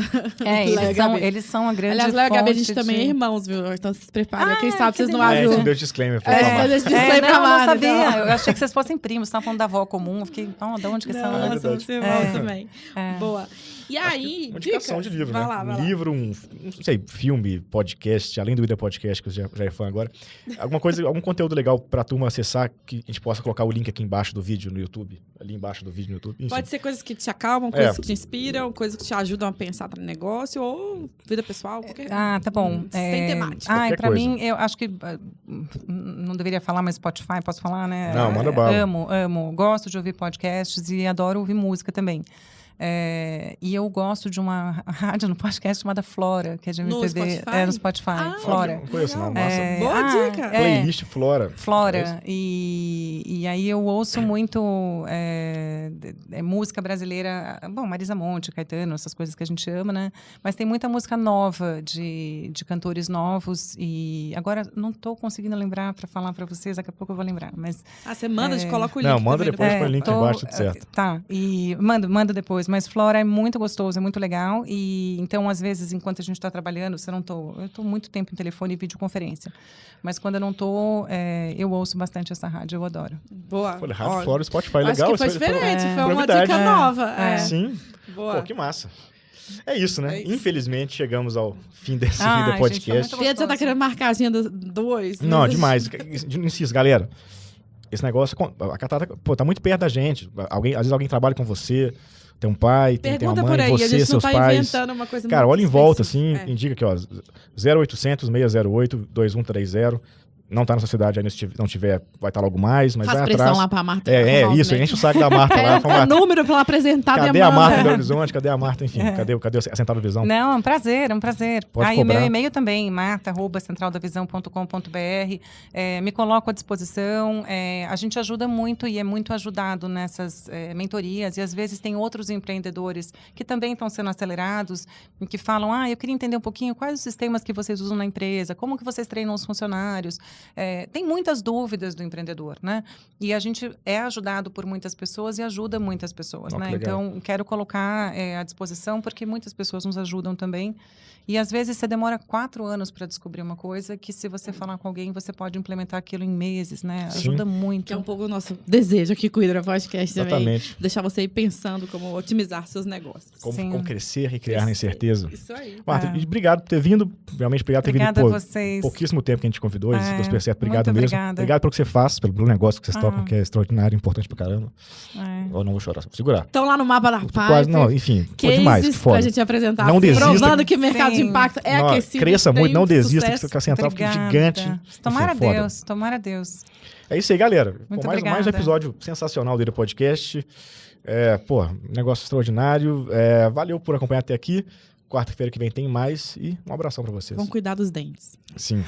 [SPEAKER 3] eles são a grande
[SPEAKER 1] fonte. Aliás, Gabi, a gente também é irmãos, viu? Então, se prepara. Quem sabe vocês não ajudam.
[SPEAKER 2] Não deu disclaimer.
[SPEAKER 3] Não sabia. Eu achei que vocês fossem primos. Vocês estavam falando da avó comum. Eu fiquei, de onde que são?
[SPEAKER 1] Nós somos irmãos também. Boa. E aí,
[SPEAKER 2] uma indicação de livro,
[SPEAKER 1] vai
[SPEAKER 2] né?
[SPEAKER 1] Lá.
[SPEAKER 2] Livro, não sei, filme, podcast, além do Ida Podcast, que eu já é fã agora. Algum conteúdo legal pra turma acessar, que a gente possa colocar o link aqui embaixo do vídeo no YouTube. Ali embaixo do vídeo no YouTube. Enfim.
[SPEAKER 1] Pode ser coisas que te acalmam, coisas que te inspiram, coisas que te ajudam a pensar no negócio, ou vida pessoal, qualquer...
[SPEAKER 3] tá bom.
[SPEAKER 1] Tem temática.
[SPEAKER 3] Pra mim, eu acho que... não deveria falar, mas Spotify, posso falar, né?
[SPEAKER 2] Não, manda bala.
[SPEAKER 3] Amo. Gosto de ouvir podcasts e adoro ouvir música também. E eu gosto de uma rádio no podcast chamada Flora, que é de MPB. No Spotify. Flora.
[SPEAKER 2] Não conheço, não. Massa.
[SPEAKER 1] Boa dica.
[SPEAKER 2] Playlist Flora.
[SPEAKER 3] Flora. E aí eu ouço muito música brasileira. Bom, Marisa Monte, Caetano, essas coisas que a gente ama, né? Mas tem muita música nova, de cantores novos. E agora não estou conseguindo lembrar para falar para vocês, daqui a pouco eu vou lembrar. Mas,
[SPEAKER 1] você manda, a gente coloca o link.
[SPEAKER 2] Não, manda depois, põe o link embaixo, tudo certo.
[SPEAKER 3] Tá, e manda depois. Mas Flora é muito gostoso, é muito legal. E então, às vezes, enquanto a gente está trabalhando, eu estou muito tempo em telefone e videoconferência. Mas quando eu não estou, eu ouço bastante essa rádio, eu adoro. fora.
[SPEAKER 1] Boa.
[SPEAKER 2] Folha rádio fora, Spotify, legal.
[SPEAKER 1] Acho que foi diferente, foi uma dica nova.
[SPEAKER 2] Sim.
[SPEAKER 1] Boa.
[SPEAKER 2] Pô, que massa. É isso, né? Infelizmente, chegamos ao fim desse vídeo podcast.
[SPEAKER 1] Gente, você tá querendo marcar a agenda 2?
[SPEAKER 2] Não, demais. Insisto, galera. Esse negócio, a Catarata, pô, tá muito perto da gente. Às vezes alguém trabalha com você, tem um pai, tem uma mãe, por aí, você, a gente seus não tá pais.
[SPEAKER 1] Inventando uma coisa
[SPEAKER 2] cara,
[SPEAKER 1] muito
[SPEAKER 2] olha em volta, assim, indica aqui, ó, 0800 608 2130. Não tá na sua cidade, aí se não tiver, vai estar logo mais, mas
[SPEAKER 1] faz
[SPEAKER 2] vai
[SPEAKER 1] pressão
[SPEAKER 2] atrás.
[SPEAKER 1] lá pra Marta.
[SPEAKER 2] Isso, enche o saco da Marta lá.
[SPEAKER 1] É número pra ela apresentar a demanda.
[SPEAKER 2] Cadê a Marta em Belo Horizonte? Cadê a Marta? Enfim, cadê a Central da Visão?
[SPEAKER 3] Não, é um prazer.
[SPEAKER 2] Pode cobrar.
[SPEAKER 3] O meu e-mail também, marta@centraldavisão.com.br. Me coloco à disposição. A gente ajuda muito e é muito ajudado nessas mentorias. E às vezes tem outros empreendedores que também estão sendo acelerados, que falam, eu queria entender um pouquinho quais os sistemas que vocês usam na empresa, como que vocês treinam os funcionários. Tem muitas dúvidas do empreendedor, né? E a gente é ajudado por muitas pessoas e ajuda muitas pessoas, né? Então, quero colocar à disposição, porque muitas pessoas nos ajudam também. E, às vezes, você demora 4 anos para descobrir uma coisa que, se você falar com alguém, você pode implementar aquilo em meses, né? Ajuda muito.
[SPEAKER 1] Que é um pouco o nosso desejo aqui com o Hydra Podcast também.
[SPEAKER 2] Exatamente.
[SPEAKER 1] Deixar você ir pensando como otimizar seus negócios.
[SPEAKER 2] Como crescer e criar na incerteza.
[SPEAKER 1] Isso aí.
[SPEAKER 2] Marta, obrigado por ter vindo. Realmente, obrigado por ter vindo.
[SPEAKER 3] Obrigada a vocês.
[SPEAKER 2] Pouquíssimo tempo que a gente convidou. Super certo. Obrigado
[SPEAKER 3] muito
[SPEAKER 2] mesmo.
[SPEAKER 3] Obrigada.
[SPEAKER 2] Obrigado pelo que você faz, pelo negócio que vocês tocam, que é extraordinário, importante pra caramba. Eu não vou chorar, só vou segurar.
[SPEAKER 1] Estão lá no mapa da
[SPEAKER 2] Quase, não, enfim, foi demais. Que foda.
[SPEAKER 1] Pra gente apresentar.
[SPEAKER 2] Não desista.
[SPEAKER 1] Provando que mercado de impacto é aquecido.
[SPEAKER 2] Cresça muito, não desista, que a Central fica gigante.
[SPEAKER 3] Tomara Deus, tomara Deus.
[SPEAKER 2] É isso aí, galera.
[SPEAKER 3] Muito
[SPEAKER 2] mais um episódio sensacional do Hydra Podcast. Negócio extraordinário. Valeu por acompanhar até aqui. Quarta-feira que vem tem mais. E um abração pra vocês.
[SPEAKER 1] Vamos cuidar dos dentes.
[SPEAKER 2] Sim.